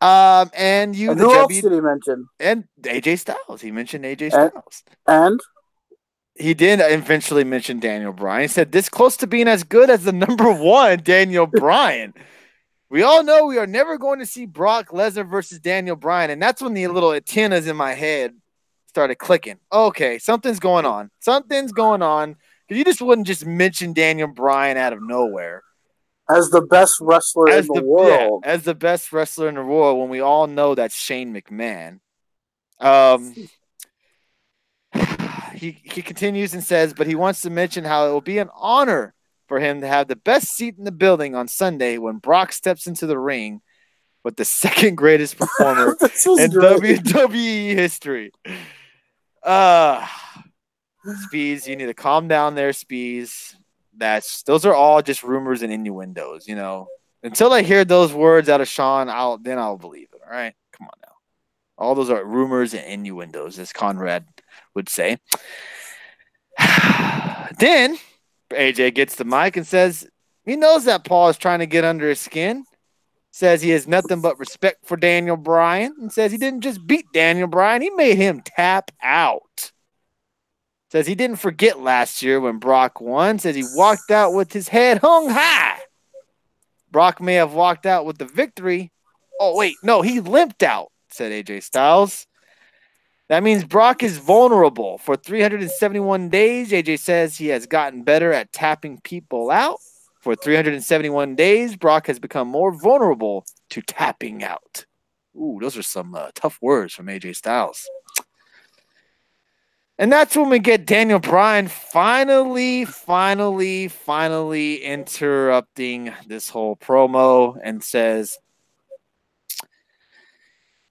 And you, And the who else W, did he mention? and AJ Styles. He mentioned AJ And Styles. and He did eventually mention Daniel Bryan. He said, this close to being as good as the number one, Daniel Bryan. We all know we are never going to see Brock Lesnar versus Daniel Bryan. And that's when the little antennas in my head started clicking. Okay, something's going on. Something's going on. Because you just wouldn't just mention Daniel Bryan out of nowhere. as the best wrestler in the world. As the best wrestler in the world when we all know that's Shane McMahon. He continues and says, but he wants to mention how it will be an honor for him to have the best seat in the building on Sunday when Brock steps into the ring with the second greatest performer in WWE history. Speeds, you need to calm down there, Speeds. Those are all just rumors and innuendos, you know. Until I hear those words out of Sean, I'll believe it. All right, come on now. All those are rumors and innuendos, as Conrad would say. Then AJ gets the mic and says he knows that Paul is trying to get under his skin. Says he has nothing but respect for Daniel Bryan and says he didn't just beat Daniel Bryan, he made him tap out. Says he didn't forget last year when Brock won. Says he walked out with his head hung high. Brock may have walked out with the victory. Oh, wait, no, he limped out, said AJ Styles. That means Brock is vulnerable. For 371 days, AJ says he has gotten better at tapping people out. For 371 days, Brock has become more vulnerable to tapping out. Ooh, those are some tough words from AJ Styles. And that's when we get Daniel Bryan finally interrupting this whole promo and says,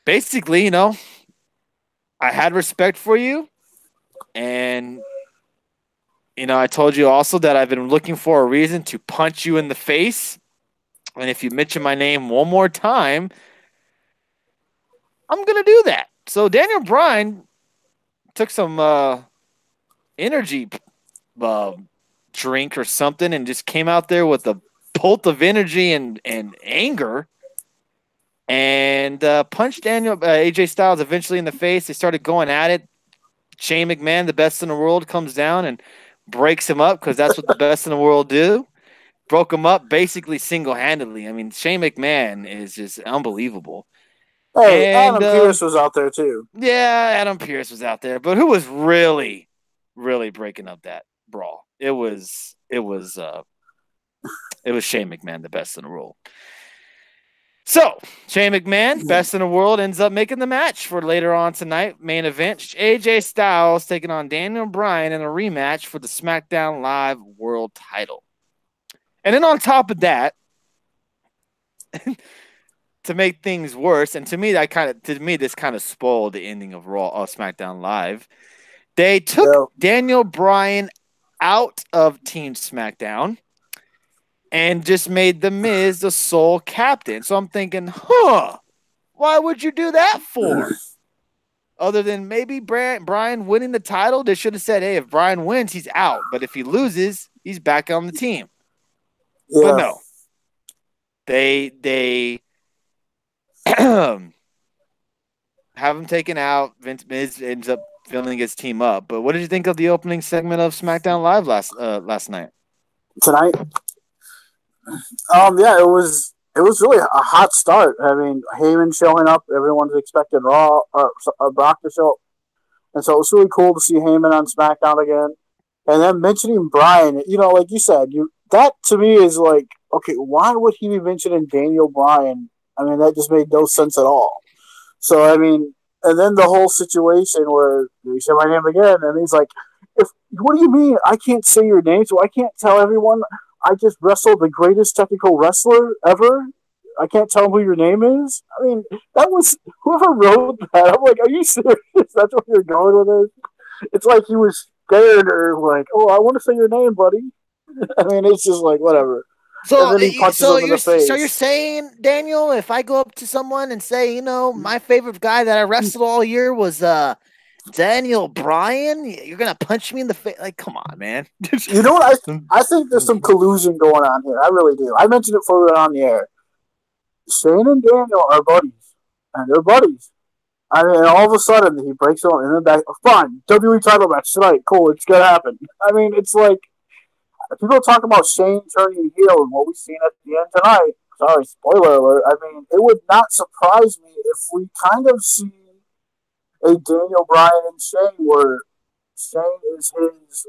basically, you know, I had respect for you. And, you know, I told you also that I've been looking for a reason to punch you in the face. And if you mention my name one more time, I'm going to do that. So Daniel Bryan took some energy drink or something and just came out there with a bolt of energy and anger and punched AJ Styles eventually in the face. They started going at it. Shane McMahon, the best in the world, comes down and breaks him up because that's what the best in the world do. Broke him up basically single-handedly. I mean, Shane McMahon is just unbelievable. Hey, Adam Pearce was out there too. Yeah, Adam Pearce was out there, but who was really breaking up that brawl? It was Shane McMahon, the best in the world. So Shane McMahon, best in the world, ends up making the match for later on tonight. Main event: AJ Styles taking on Daniel Bryan in a rematch for the SmackDown Live World Title. And then on top of that, to make things worse, and to me, this kind of spoiled the ending of SmackDown Live. They took Daniel Bryan out of Team SmackDown and just made The Miz the sole captain. So I'm thinking, why would you do that for? Other than maybe Bryan winning the title, they should have said, hey, if Bryan wins, he's out. But if he loses, he's back on the team. Yeah. But no. They have him taken out. Miz ends up filling his team up. But what did you think of the opening segment of SmackDown Live last night? Tonight? Yeah, it was really a hot start. I mean, Heyman showing up, everyone's expecting Brock to show up. And so it was really cool to see Heyman on SmackDown again. And then mentioning Bryan, you know, like you said, that to me is like, okay, why would he be mentioning Daniel Bryan? I mean, that just made no sense at all. So, I mean, and then the whole situation where he said my name again, and he's like, what do you mean I can't say your name? So I can't tell everyone I just wrestled the greatest technical wrestler ever? I can't tell them who your name is? I mean, that was, whoever wrote that, I'm like, are you serious? That's what you're going with it? It's like he was scared or like, oh, I want to say your name, buddy. I mean, it's just like, whatever. So, you're saying, Daniel, if I go up to someone and say, you know, my favorite guy that I wrestled all year was Daniel Bryan, you're gonna punch me in the face? Like, come on, man. You know what? I think there's some collusion going on here. I really do. I mentioned it further on the air. Shane and Daniel are buddies. and they're buddies. I mean, all of a sudden he breaks on in the back. Fine, WWE title match tonight. Cool, it's gonna happen. I mean, it's like people talk about Shane turning heel and what we've seen at the end tonight. Sorry, spoiler alert. I mean, it would not surprise me if we kind of see a Daniel Bryan and Shane where Shane is his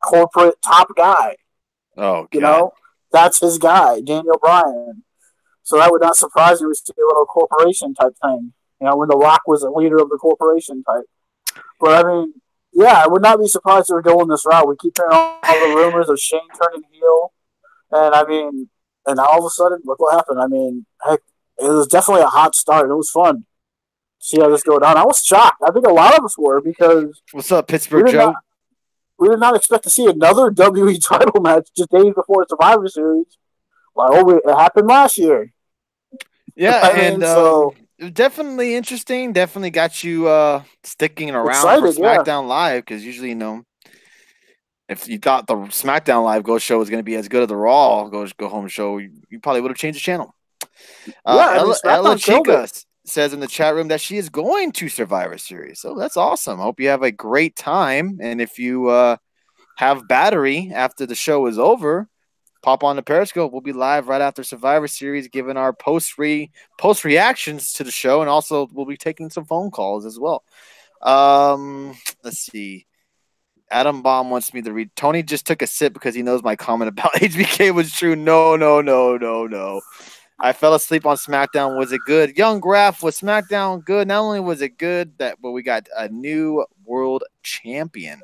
corporate top guy. Oh, God. You know, that's his guy, Daniel Bryan. So that would not surprise me to see a little corporation type thing. You know, when The Rock was the leader of the corporation type. But I mean, yeah, I would not be surprised if we're going this route. We keep hearing all the rumors of Shane turning heel, and I mean, and all of a sudden, look what happened. I mean, heck, it was definitely a hot start. It was fun. See how this go down. I was shocked. I think a lot of us were because what's up, Pittsburgh Joe? We did not expect to see another WWE title match just days before Survivor Series. Like, it happened last year. Yeah, and so definitely interesting. Definitely got you sticking around excited, for SmackDown Live because usually, if you thought the SmackDown Live Go show was going to be as good as the Raw Go Home show, you probably would have changed the channel. Ella Chica says in the chat room that she is going to Survivor Series. So that's awesome. I hope you have a great time. And if you have battery after the show is over, pop on the Periscope. We'll be live right after Survivor Series, giving our post reactions to the show, and also we'll be taking some phone calls as well. Let's see. Adam Baum wants me to read. Tony just took a sip because he knows my comment about HBK was true. No. I fell asleep on SmackDown. Was it good? Young Graf, was SmackDown good? Not only was it good, but we got a new world champion.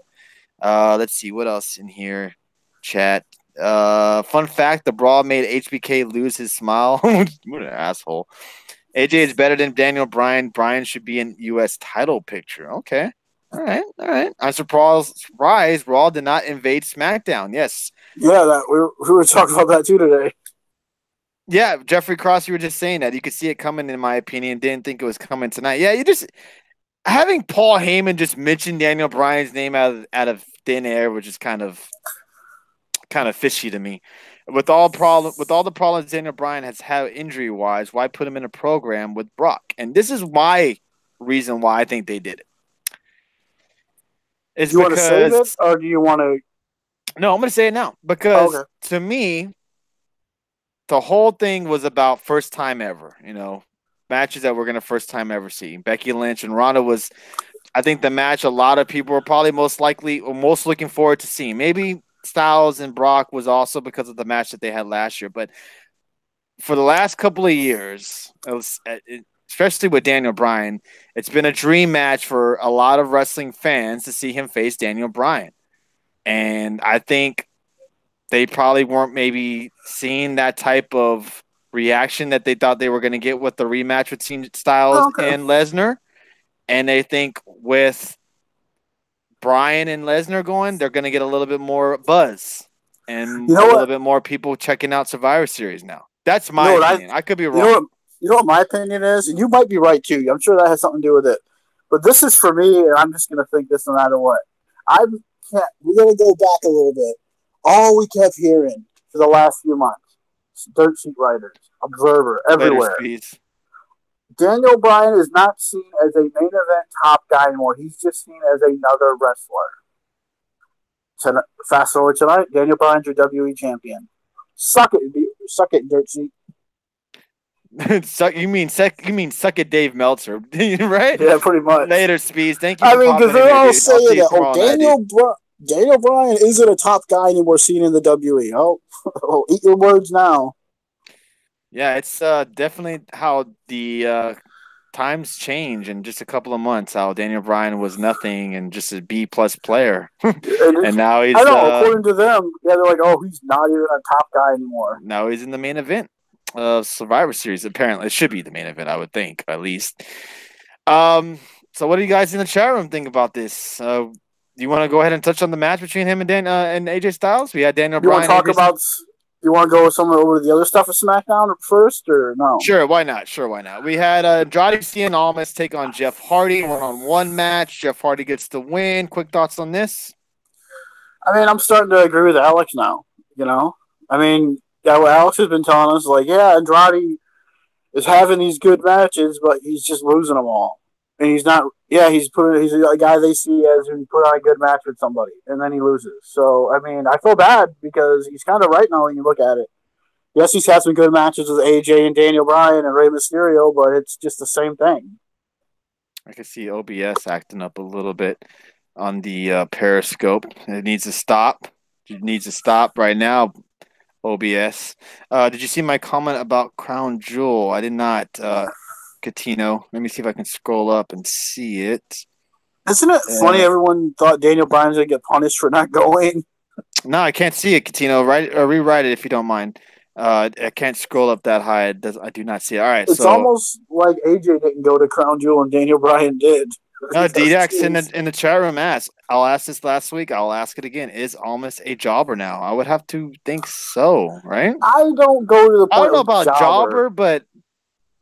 Let's see what else in here. Chat. Fun fact: the Brawl made HBK lose his smile. What an asshole! AJ is better than Daniel Bryan. Bryan should be in U.S. title picture. Okay, all right. I'm surprised Raw did not invade SmackDown. Yes. Yeah, we were talking about that too today. Yeah, Jeffrey Cross, you were just saying that. You could see it coming, in my opinion. Didn't think it was coming tonight. Yeah, you just having Paul Heyman just mention Daniel Bryan's name out of thin air, which is kind of fishy to me. With all the problems Daniel Bryan has had injury wise, why put him in a program with Brock? And this is my reason why I think they did it. Do you want to save it, or do you want to? No, I'm going to say it now because to me, the whole thing was about first time ever. Matches that we're going to first time ever see. Becky Lynch and Ronda was, I think, the match a lot of people were probably most looking forward to seeing. Maybe Styles and Brock was also because of the match that they had last year. But for the last couple of years, especially with Daniel Bryan, it's been a dream match for a lot of wrestling fans to see him face Daniel Bryan. And I think they probably weren't maybe seeing that type of reaction that they thought they were going to get with the rematch between Styles and Lesnar. And they think with Bryan and Lesnar going, they're going to get a little bit more buzz and a little bit more people checking out Survivor Series now. That's my opinion. I could be wrong. You know what my opinion is? And you might be right, too. I'm sure that has something to do with it. But this is for me, and I'm just going to think this no matter what. We're going to go back a little bit. All we kept hearing for the last few months, dirt sheet writers, Observer, everywhere. Daniel Bryan is not seen as a main event top guy anymore. He's just seen as another wrestler. Fast forward tonight, Daniel Bryan's your WWE champion. Suck it, dirt sheet. You mean suck it, Dave Meltzer, right? Yeah, pretty much. Later, Speeds. Thank you. I mean, because they're all saying that. Daniel Bryan isn't a top guy anymore seen in the WWE. Oh, eat your words now. Yeah, it's definitely how the times change in just a couple of months. How Daniel Bryan was nothing and just a B+ player, and now he's. I know. According to them, yeah, they're like, oh, he's not even a top guy anymore. Now he's in the main event of Survivor Series. Apparently, it should be the main event. I would think, at least. So, what do you guys in the chat room think about this? Do you want to go ahead and touch on the match between him and AJ Styles? We had Daniel Bryan. You want to go over the other stuff of SmackDown first, or no? Sure, why not? We had Andrade Cien Almas take on Jeff Hardy, one-on-one match. Jeff Hardy gets the win. Quick thoughts on this? I mean, I'm starting to agree with Alex now. I mean, what Alex has been telling us, Andrade is having these good matches, but he's just losing them all. And he's not. Yeah, he's a guy they see as who put on a good match with somebody, and then he loses. So I mean, I feel bad because he's kind of right now when you look at it. Yes, he's had some good matches with AJ and Daniel Bryan and Rey Mysterio, but it's just the same thing. I can see OBS acting up a little bit on the Periscope. It needs to stop. It needs to stop right now. OBS. Did you see my comment about Crown Jewel? I did not, Catino. Let me see if I can scroll up and see it. Isn't it funny? Everyone thought Daniel Bryan's gonna get punished for not going. No, I can't see it, Catino. Write or rewrite it if you don't mind. I can't scroll up that high. I do not see it. All right, it's almost like AJ didn't go to Crown Jewel and Daniel Bryan did. No, DDX in the chat room asked. I'll ask this last week. I'll ask it again. Is Almas a jobber now? I would have to think so, right? I don't go to the. I don't know about jobber, but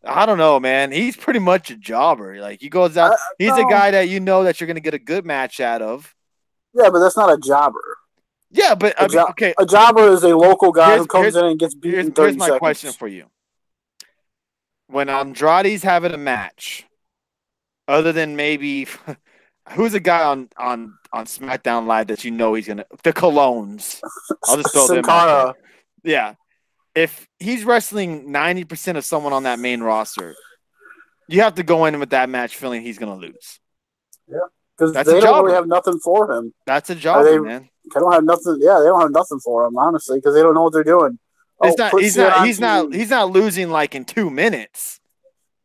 I don't know, man. He's pretty much a jobber. Like he goes out. He's a guy that you know that you're going to get a good match out of. Yeah, but that's not a jobber. Yeah, but okay. A jobber is a local guy who comes in and gets beaten in 30 seconds. Here's my question for you. When Andrade's having a match, other than maybe who's a guy on SmackDown Live that you know he's gonna the Colognes. I'll just throw them out there. Yeah. If he's wrestling 90% of someone on that main roster, you have to go in with that match feeling he's gonna lose. Yeah. Because they don't really have nothing for him. That's a job, man. They don't have nothing. Yeah, they don't have nothing for him, honestly, because they don't know what they're doing. He's not losing like in 2 minutes.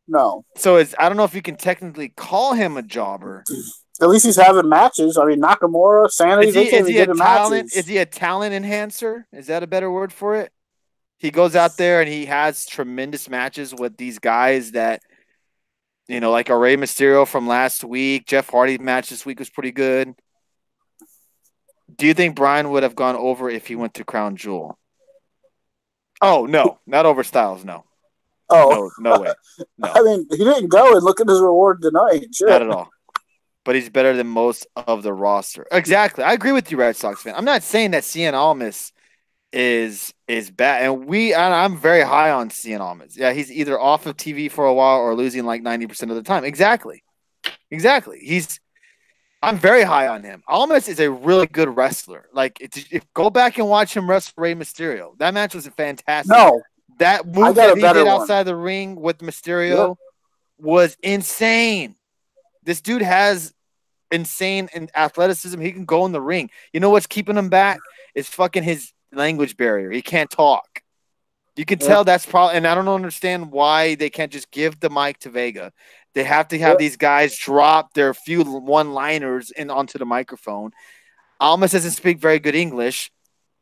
No. So I don't know if you can technically call him a jobber. At least he's having matches. I mean, Nakamura, Sanity, is he a talent enhancer? Is that a better word for it? He goes out there and he has tremendous matches with these guys that, you know, like a Rey Mysterio from last week. Jeff Hardy's match this week was pretty good. Do you think Bryan would have gone over if he went to Crown Jewel? Oh, no. Not over Styles, no. Oh. No way. No. I mean, he didn't go and look at his reward tonight. Sure. Not at all. But he's better than most of the roster. Exactly. I agree with you, Red Sox fan. I'm not saying that Cien Almas is bad. And I'm very high on Cien Almas. Yeah, he's either off of TV for a while or losing like 90% of the time. Exactly. I'm very high on him. Almas is a really good wrestler. Like, go back and watch him wrestle Rey Mysterio. That match was fantastic. No. That move that he did outside the ring with Mysterio was insane. This dude has insane athleticism. He can go in the ring. You know what's keeping him back? It's fucking his language barrier. He can't talk. You can tell that's probably, and I don't understand why they can't just give the mic to Vega. They have to have these guys drop their few one-liners onto the microphone. Almas doesn't speak very good English,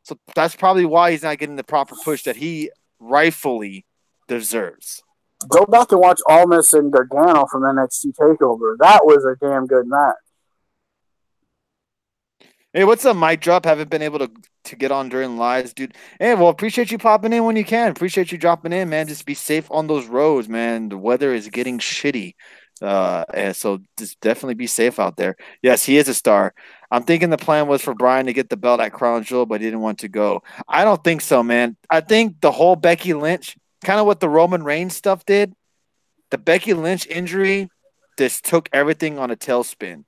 so that's probably why he's not getting the proper push that he rightfully deserves. Go back and watch Almas and Gargano from NXT TakeOver. That was a damn good match. Hey, what's up, Mic Drop? Haven't been able to get on during lives, dude. Hey, well, appreciate you popping in when you can. Appreciate you dropping in, man. Just be safe on those roads, man. The weather is getting shitty. And so just definitely be safe out there. Yes, he is a star. I'm thinking the plan was for Bryan to get the belt at Crown Jewel, but he didn't want to go. I don't think so, man. I think the whole Becky Lynch, kind of what the Roman Reigns stuff did, the Becky Lynch injury just took everything on a tailspin.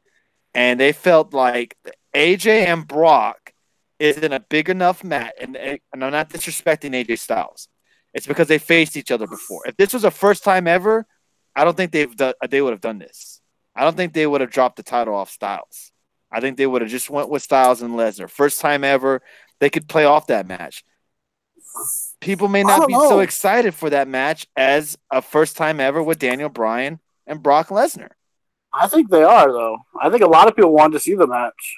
And they felt like AJ and Brock isn't a big enough match. And I'm not disrespecting AJ Styles. It's because they faced each other before. If this was a first time ever, I don't think they would have done this. I don't think they would have dropped the title off Styles. I think they would have just went with Styles and Lesnar. First time ever, they could play off that match. People may not be so excited for that match as a first time ever with Daniel Bryan and Brock Lesnar. I think they are, though. I think a lot of people wanted to see the match.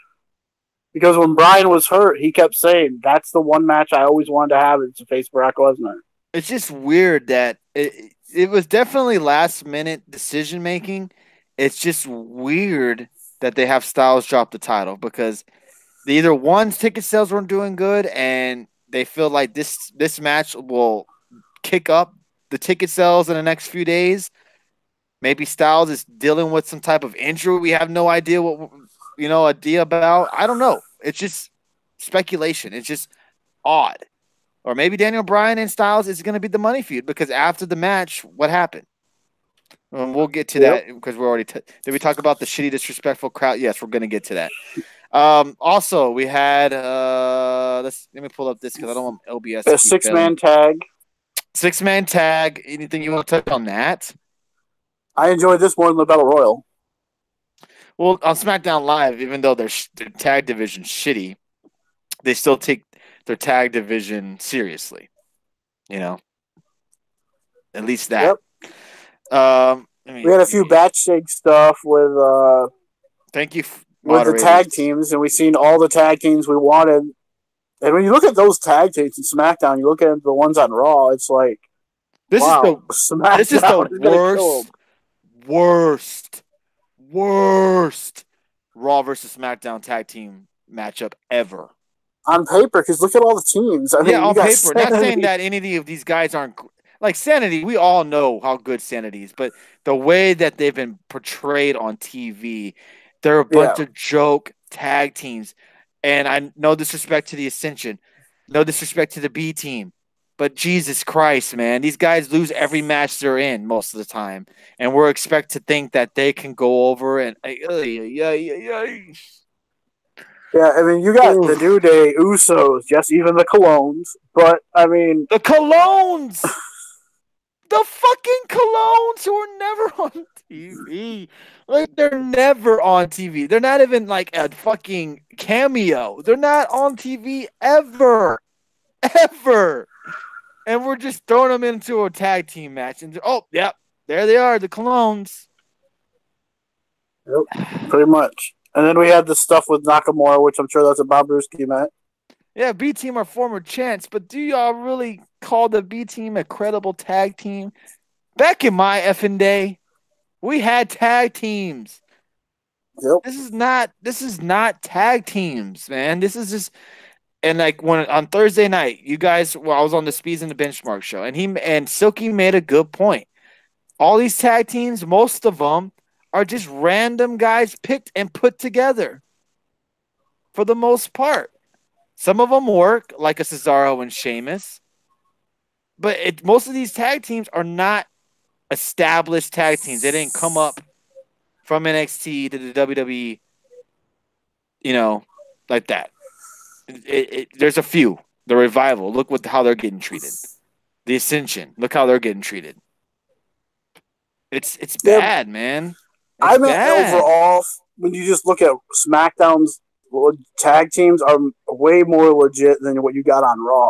Because when Bryan was hurt, he kept saying, that's the one match I always wanted to have is to face Brock Lesnar. It's just weird that it was definitely last-minute decision-making. It's just weird that they have Styles drop the title because either one's ticket sales weren't doing good and they feel like this match will kick up the ticket sales in the next few days. Maybe Styles is dealing with some type of injury. We have no idea idea about. I don't know. It's just speculation. It's just odd. Or maybe Daniel Bryan and Styles is going to be the money feud because after the match, what happened? We'll get to that because we're already. Did we talk about the shitty, disrespectful crowd? Yes, we're going to get to that. Also, we had. Let me pull up this because I don't want LBS. A 6-man tag. 6-man tag. Anything you want to touch on that? I enjoyed this more than the Battle Royal. Well, on SmackDown Live, even though their tag division shitty, they still take their tag division seriously. You know, at least that. Yep. We had a few backstage stuff with. Thank you. With the tag teams, and we've seen all the tag teams we wanted. And when you look at those tag teams in SmackDown, you look at the ones on Raw, it's like, this is the worst Raw versus SmackDown tag team matchup ever. On paper, because look at all the teams. I mean, on paper. Sanity. Not saying that any of these guys aren't like Sanity. We all know how good Sanity is, but the way that they've been portrayed on TV, they're a bunch of joke tag teams. And I no disrespect to the Ascension, no disrespect to the B team, but Jesus Christ, man, these guys lose every match they're in most of the time, and we're expected to think that they can go over and Yeah, I mean, you got the New Day, Usos, just even the Colognes, but I mean, the Colognes, the fucking Colognes who are never on TV. Like, they're never on TV. They're not even like a fucking cameo. They're not on TV ever. Ever. And we're just throwing them into a tag team match. And there they are, the Colognes. Yep, pretty much. And then we had the stuff with Nakamura, which I'm sure that's a Bob Brewski match. Yeah, B team are former champs, but do y'all really call the B team a credible tag team? Back in my effing day, we had tag teams. Yep. This is not tag teams, man. This is just, and like when on Thursday night, you guys, I was on the Speeds and the Benchmark show, and Silky made a good point. All these tag teams, most of them are just random guys picked and put together. For the most part, some of them work, like a Cesaro and Sheamus, but most of these tag teams are not established tag teams. They didn't come up from NXT to the WWE, like that. There's a few. The Revival, look how they're getting treated. The Ascension, look how they're getting treated. It's bad, man. I mean, overall, when you just look at SmackDown's tag teams, are way more legit than what you got on Raw.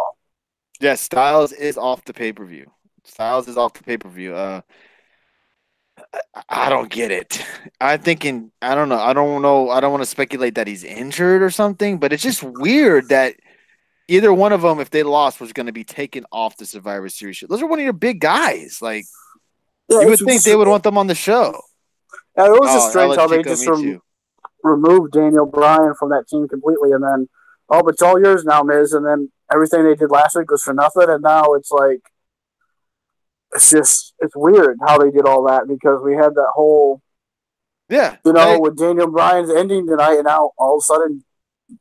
Yeah, Styles is off the pay-per-view. I don't get it. I'm thinking, I don't know. I don't want to speculate that he's injured or something, but it's just weird that either one of them, if they lost, was going to be taken off the Survivor Series. Those are one of your big guys. Like, you would think they would want them on the show. Yeah, it was just strange how they just removed Daniel Bryan from that team completely, and then, but it's all yours now, Miz, and then everything they did last week was for nothing, and now it's like, it's weird how they did all that, because we had that whole, with Daniel Bryan's ending tonight, and now all of a sudden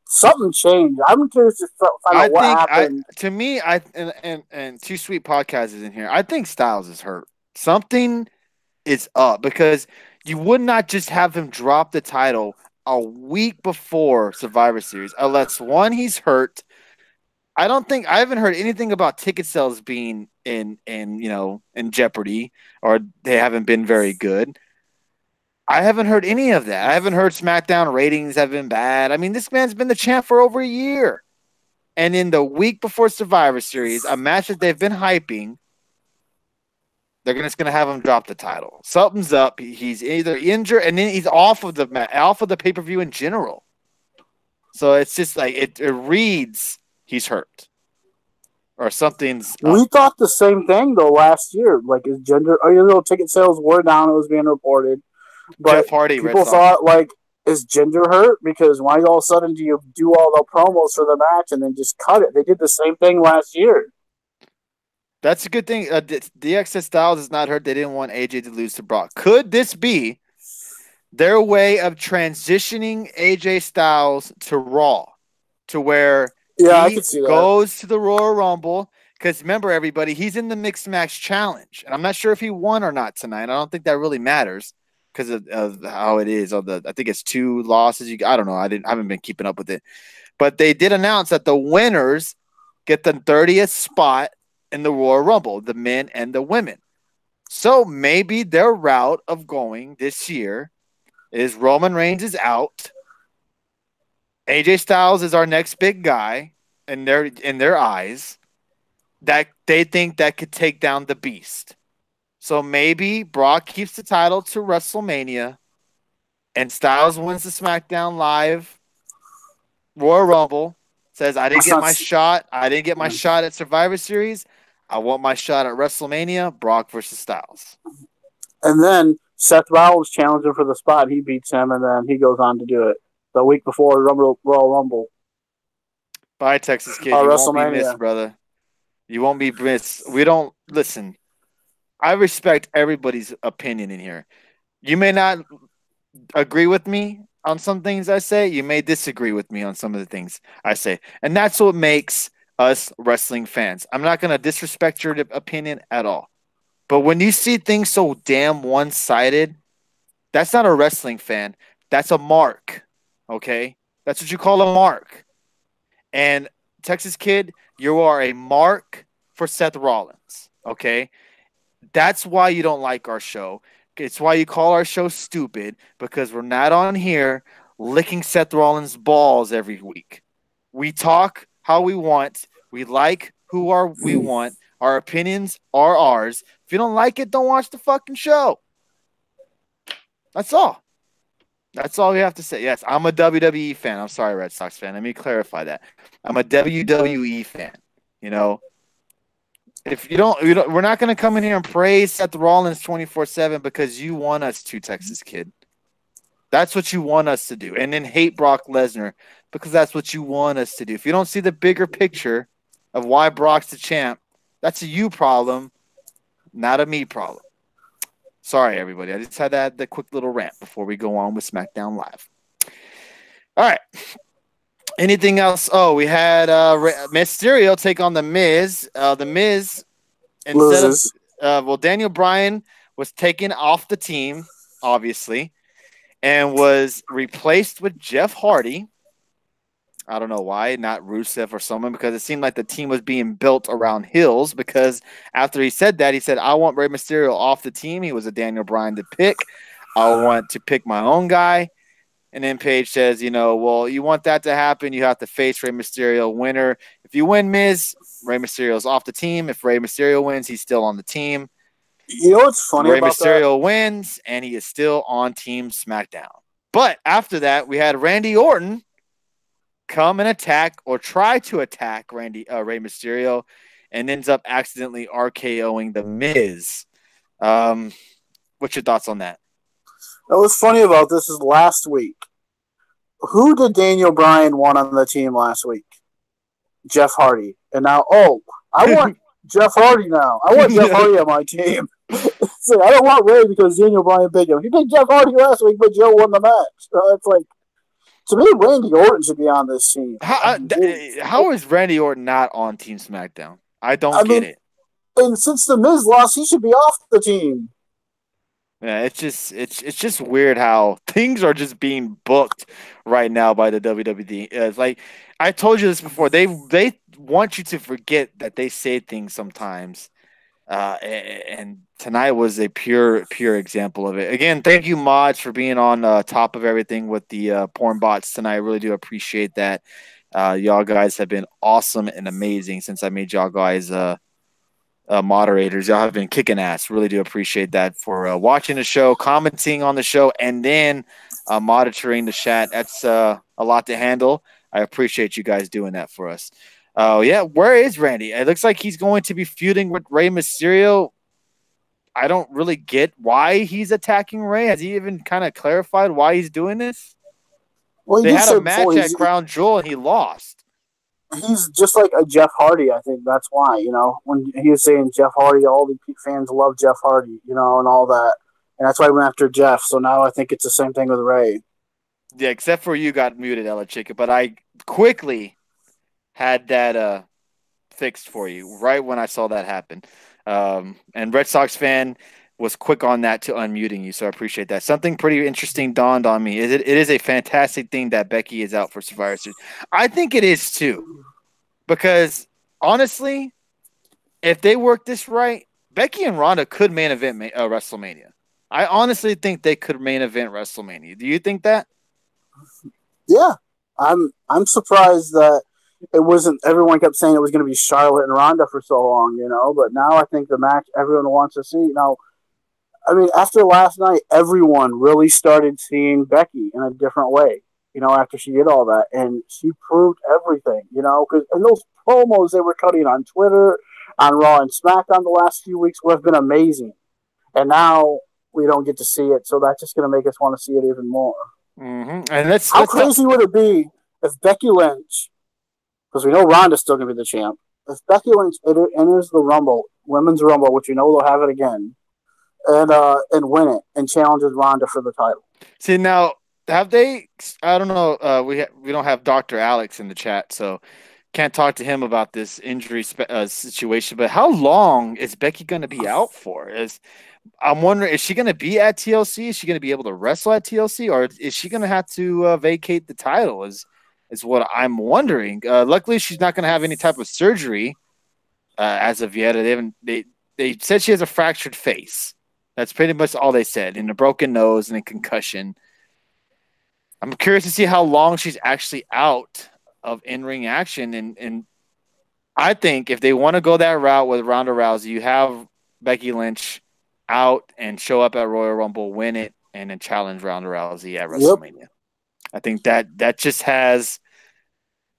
something changed. I'm curious to find out what happened. To me, and Too Sweet Podcast is in here. I think Styles is hurt. Something is up, because you would not just have him drop the title a week before Survivor Series, unless one, he's hurt. I haven't heard anything about ticket sales being in jeopardy, or they haven't been very good. I haven't heard any of that. I haven't heard SmackDown ratings have been bad. I mean, this man's been the champ for over a year. And in the week before Survivor Series, a match that they've been hyping, they're just going to have him drop the title. Something's up. He's either injured, and then he's off of the pay-per-view in general. So it's just like it reads he's hurt or something's up. We thought the same thing though last year. Like, his gender, ticket sales were down. It was being reported, but Jeff Hardy, people thought, like, is Ginger hurt? Because why all of a sudden do you do all the promos for the match and then just cut it? They did the same thing last year. That's a good thing. DX Styles is not hurt. They didn't want AJ to lose to Brock. Could this be their way of transitioning AJ Styles to Raw, to where Yeah, I He can see that. goes to the Royal Rumble because remember, everybody, he's in the mixed match challenge, and I'm not sure if he won or not tonight. I don't think that really matters because of how it is. I think it's 2 losses. I don't know. I haven't been keeping up with it, but they did announce that the winners get the 30th spot in the Royal Rumble, the men and the women. So maybe their route of going this year is Roman Reigns is out. AJ Styles is our next big guy in their eyes that they think that could take down the beast. So maybe Brock keeps the title to WrestleMania and Styles wins the SmackDown Live Royal Rumble. Says I didn't That's get not. my shot. I didn't get my shot at Survivor Series. I want my shot at WrestleMania. Brock versus Styles. And then Seth Rollins challenging for the spot. He beats him, and then he goes on to do it the week before Royal Rumble. Bye, Texas kid. You won't be WrestleMania. missed, brother. You won't be missed. We don't listen. I respect everybody's opinion in here. You may not agree with me on some things I say. You may disagree with me on some of the things I say. And that's what makes us wrestling fans. I'm not going to disrespect your opinion at all. But when you see things so damn one sided, that's not a wrestling fan. That's a mark. Okay? That's what you call a mark. And Texas kid, you are a mark for Seth Rollins. Okay? That's why you don't like our show. It's why you call our show stupid, because we're not on here licking Seth Rollins' balls every week. We talk how we want. We like we want. Our opinions are ours. If you don't like it, don't watch the fucking show. That's all. That's all we have to say. Yes, I'm a WWE fan. I'm sorry, Red Sox fan. Let me clarify that. I'm a WWE fan. You know, if we're not going to come in here and praise Seth Rollins 24/7 because you want us to, Texas kid. That's what you want us to do. And then hate Brock Lesnar because that's what you want us to do. If you don't see the bigger picture of why Brock's the champ, that's a you problem, not a me problem. Sorry, everybody. I just had to add the quick little rant before we go on with SmackDown Live. All right. Anything else? Oh, we had Mysterio take on The Miz. The Miz, instead Loses. of, Daniel Bryan was taken off the team, obviously, and was replaced with Jeff Hardy. I don't know why, not Rusev or someone, because it seemed like the team was being built around heels. Because after he said that, he said, I want Rey Mysterio off the team. He was a Daniel Bryan to pick. I want to pick my own guy. And then Paige says, well, you want that to happen, you have to face Rey Mysterio, winner. If you win, Miz, Rey Mysterio's off the team. If Rey Mysterio wins, he's still on the team. You know what's funny Rey about Mysterio wins, and he is still on Team SmackDown. But after that, we had Randy Orton come and attack or try to attack Rey Mysterio, and ends up accidentally RKOing The Miz. What's your thoughts on that? What was funny about this is last week. Who did Daniel Bryan want on the team last week? Jeff Hardy. And now, I want Jeff Hardy now. I want Jeff Hardy on my team. So I don't want Ray because Daniel Bryan picked him. He picked Jeff Hardy last week, but Joe won the match. So it's like, to me, Randy Orton should be on this team. How is Randy Orton not on Team SmackDown? I get it. And since the Miz lost, he should be off the team. Yeah, it's just weird how things are just being booked right now by the WWE. It's like I told you this before. They want you to forget that they say things sometimes. And tonight was a pure example of it. Again, thank you, Mods, for being on top of everything with the porn bots tonight. I really do appreciate that. Y'all guys have been awesome and amazing since I made y'all guys moderators. Y'all have been kicking ass. Really do appreciate that for watching the show, commenting on the show, and then monitoring the chat. That's a lot to handle. I appreciate you guys doing that for us. Oh, yeah. Where is Randy? It looks like he's going to be feuding with Rey Mysterio. I don't really get why he's attacking Rey. Has he even kind of clarified why he's doing this? Well, they had a match at Crown Jewel and he lost. He's just like a Jeff Hardy. I think that's why, when he was saying Jeff Hardy, all the fans love Jeff Hardy, and all that. And that's why I went after Jeff. So now I think it's the same thing with Ray. Yeah, except for you got muted, Ella Chica. But I quickly had that fixed for you right when I saw that happen. And Red Sox fan was quick on that to unmuting you, so I appreciate that. Something pretty interesting dawned on me. It is a fantastic thing that Becky is out for Survivor Series. I think it is too, because honestly, if they work this right, Becky and Ronda could main event WrestleMania. I honestly think they could main event WrestleMania. Do you think that? Yeah, I'm surprised that it wasn't. Everyone kept saying it was going to be Charlotte and Ronda for so long, But now I think the match everyone wants to see. Now, I mean, after last night, everyone really started seeing Becky in a different way. After she did all that, and she proved everything. Because and those promos they were cutting on Twitter, on Raw and SmackDown the last few weeks have been amazing. And now we don't get to see it, so that's just going to make us want to see it even more. Mm-hmm. And how crazy would it be if Becky Lynch, because we know Ronda's still going to be the champ, if Becky Lynch enters the Rumble, Women's Rumble, which we know they'll have it again, and win it and challenges Ronda for the title. See, now have they? I don't know. We don't have Dr. Alex in the chat, so can't talk to him about this injury situation. But how long is Becky going to be out for? I'm wondering, is she going to be at TLC? Is she going to be able to wrestle at TLC, or is she going to have to vacate the title? Is what I'm wondering. Luckily, she's not going to have any type of surgery as of yet. They said she has a fractured face. That's pretty much all they said, and a broken nose and a concussion. I'm curious to see how long she's actually out of in-ring action, and I think if they want to go that route with Ronda Rousey, you have Becky Lynch out and show up at Royal Rumble, win it, and then challenge Ronda Rousey at WrestleMania. Yep. I think that just has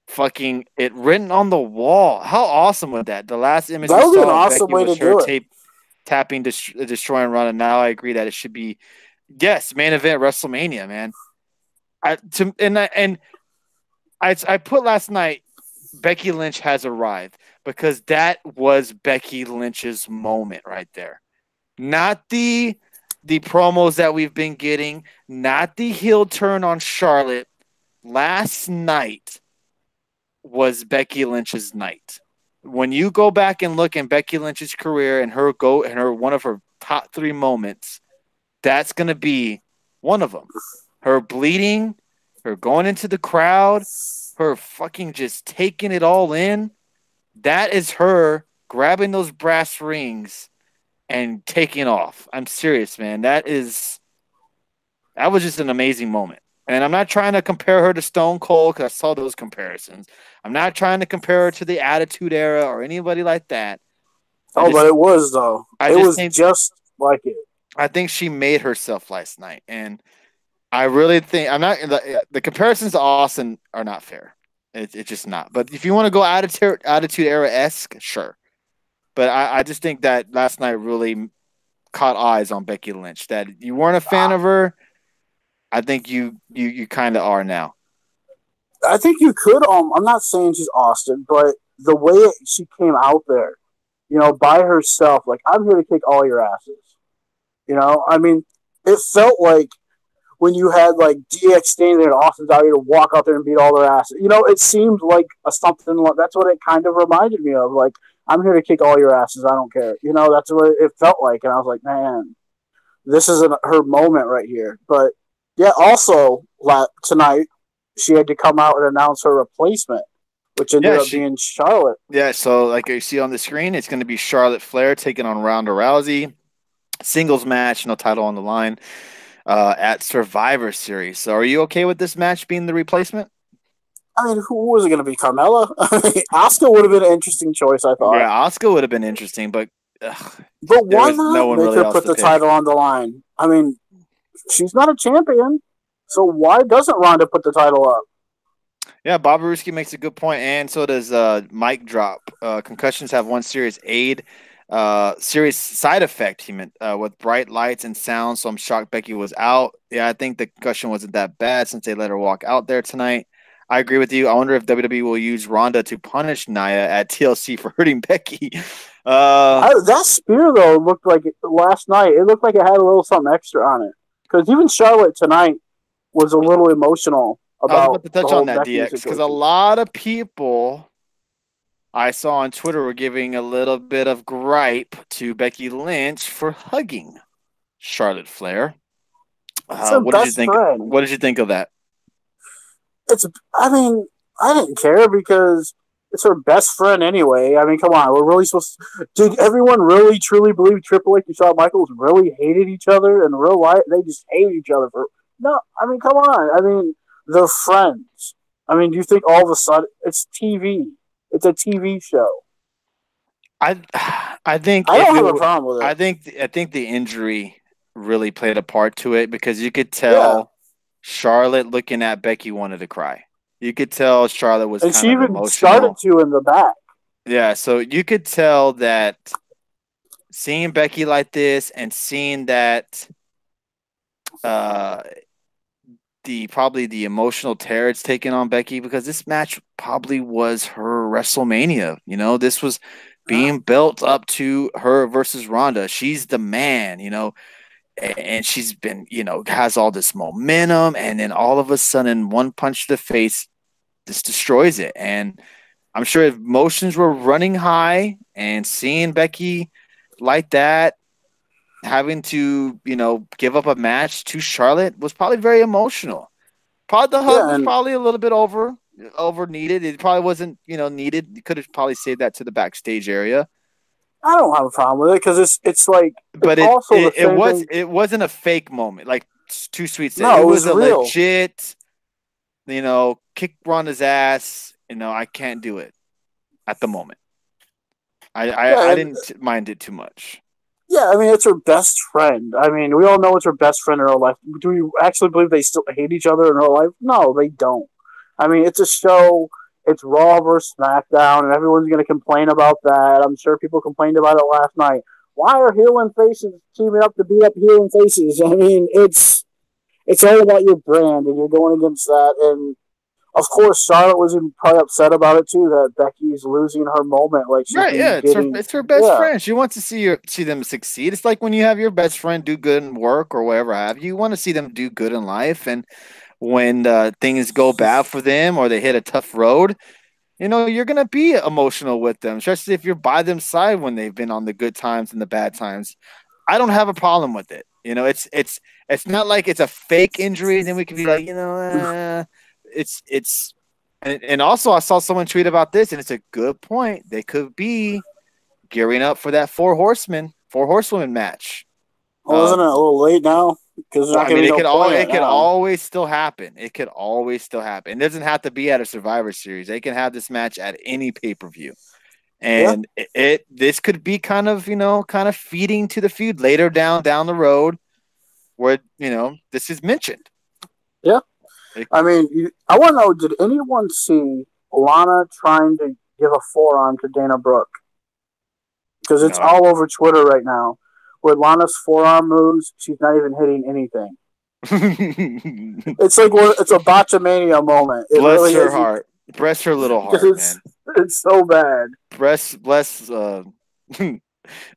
fucking it written on the wall. How awesome would that? The last image we saw of awesome Becky was her tapping, destroying Ronda. Now I agree that it should be, yes, main event WrestleMania, man. I put last night, Becky Lynch has arrived, because that was Becky Lynch's moment right there. Not the promos that we've been getting, not the heel turn on Charlotte. Last night was Becky Lynch's night. When you go back and look in Becky Lynch's career and her one of her top 3 moments, that's going to be one of them. Her bleeding, her going into the crowd, her fucking just taking it all in. That is her grabbing those brass rings and taking off. I'm serious, man. That was just an amazing moment. And I'm not trying to compare her to Stone Cold, because I saw those comparisons. I'm not trying to compare her to the Attitude Era or anybody like that. But it was, though. It was just like it. I think she made herself last night. And I really think the comparisons to Austin are not fair. It's just not. But if you want to go Attitude Era-esque, sure. But I just think that last night really caught eyes on Becky Lynch. That you weren't a fan of her. I think you kind of are now. I think you could. I'm not saying she's Austin, but the way she came out there, by herself, like, I'm here to kick all your asses. I mean, it felt like when you had like DX standing there and Austin's out here to walk out there and beat all their asses. It seemed like something like that's what it kind of reminded me of. Like, I'm here to kick all your asses. I don't care. That's what it felt like. And I was like, man, this is her moment right here. But yeah, also tonight she had to come out and announce her replacement, which ended up being Charlotte. Yeah, so like you see on the screen, it's going to be Charlotte Flair taking on Ronda Rousey. Singles match, no title on the line, at Survivor Series. So are you okay with this match being the replacement? I mean, who was it going to be? Carmella? Asuka would have been an interesting choice, I thought. Yeah, Asuka would have been interesting, but why not make her put the title on the line? I mean, she's not a champion, so why doesn't Ronda put the title up? Yeah, Bob Ruski makes a good point, and so does Mike Drop. Concussions have one serious serious side effect, he meant, with bright lights and sound, so I'm shocked Becky was out. Yeah, I think the concussion wasn't that bad since they let her walk out there tonight. I agree with you. I wonder if WWE will use Ronda to punish Nia at TLC for hurting Becky. That spear, though, looked like last night. It looked like it had a little something extra on it. Because even Charlotte tonight was a little emotional about. I was about to touch on that, DX, because a lot of people I saw on Twitter we're giving a little bit of gripe to Becky Lynch for hugging Charlotte Flair. It's her What did you best think? friend. What did you think of that? It's. I mean, I didn't care because it's her best friend anyway. I mean, come on, we're really supposed to. Did everyone really truly believe Triple H and Shawn Michaels really hated each other in real life? They just hate each other for. No, I mean, come on. I mean, they're friends. I mean, do you think all of a sudden it's TV? It's a TV show. I I think I don't have a problem with it. I think the injury really played a part to it because you could Yeah, tell Charlotte looking at Becky wanted to cry. You could tell Charlotte was and kind she of even started emotional. to in the back. Yeah, so you could tell that seeing Becky like this and seeing that uh the probably the emotional tear it's taken on Becky because this match probably was her WrestleMania. You know, this was being built up to her versus Ronda. She's the man, you know, and she's been, you know, has all this momentum, and then all of a sudden, one punch to the face just destroys it. And I'm sure if emotions were running high and seeing Becky like that, having to, you know, give up a match to Charlotte was probably very emotional. Probably the hug Yeah, was and probably a little bit over needed. It probably wasn't, you know, needed. You could have probably saved that to the backstage area. I don't have a problem with it because it's like it's But also the same thing. it wasn't a fake moment like Too Sweet said. It No, it was was a real. legit, you know, kick Ronda's ass. You know, I can't do it at the moment. Yeah, I and didn't mind it too much. yeah, I mean it's her best friend. I mean, we all know it's her best friend in real life. Do we actually believe they still hate each other in real life? No, they don't. I mean, it's a show. It's Raw versus SmackDown, and everyone's going to complain about that. I'm sure people complained about it last night. Why are heel and faces teaming up to beat up heel and faces? I mean, it's all about your brand, and you're going against that. And of course, Charlotte was probably upset about it too. That Becky's losing her moment, like she's Right, been yeah, getting. it's her best Yeah, friend. She wants to see them succeed. It's like when you have your best friend do good in work or whatever have you. You want to see them do good in life, and when things go bad for them or they hit a tough road, you know, you're gonna be emotional with them, especially if you're by them side when they've been on the good times and the bad times. I don't have a problem with it. You know, it's not like it's a fake injury, and then we could be like, you know, it's and also I saw someone tweet about this, and it's a good point. They could be gearing up for that four horsewomen match. well, isn't it a little late now? Because there's Well, not I going to mean, be no point in it it could now. always still happen. It could always still happen. It doesn't have to be at a Survivor Series. They can have this match at any pay per view, Yeah, and this could be kind of, you know, kind of feeding to the feud later down the road where, you know, this is mentioned. yeah. It, I mean, I want to know: did anyone see Lana trying to give a forearm to Dana Brooke? Because it's no, all over Twitter right now. With Lana's forearm moves, she's not even hitting anything. It's like it's a botchamania moment. It bless really her is heart, bless her little because heart, man. it's so bad. Bless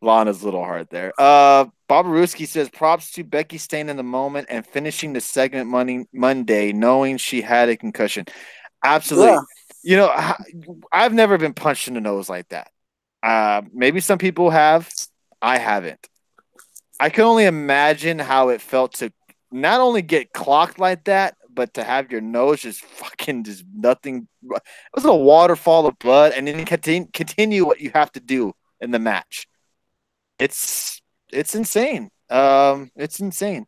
Lana's little heart there. Bob Ruski says props to Becky staying in the moment and finishing the segment Monday, knowing she had a concussion. Yeah, Absolutely. You know, I've never been punched in the nose like that. Maybe some people have. I haven't. I can only imagine how it felt to not only get clocked like that, but to have your nose just fucking just nothing. It was a waterfall of blood, and then continue what you have to do in the match. It's it's insane. It's insane.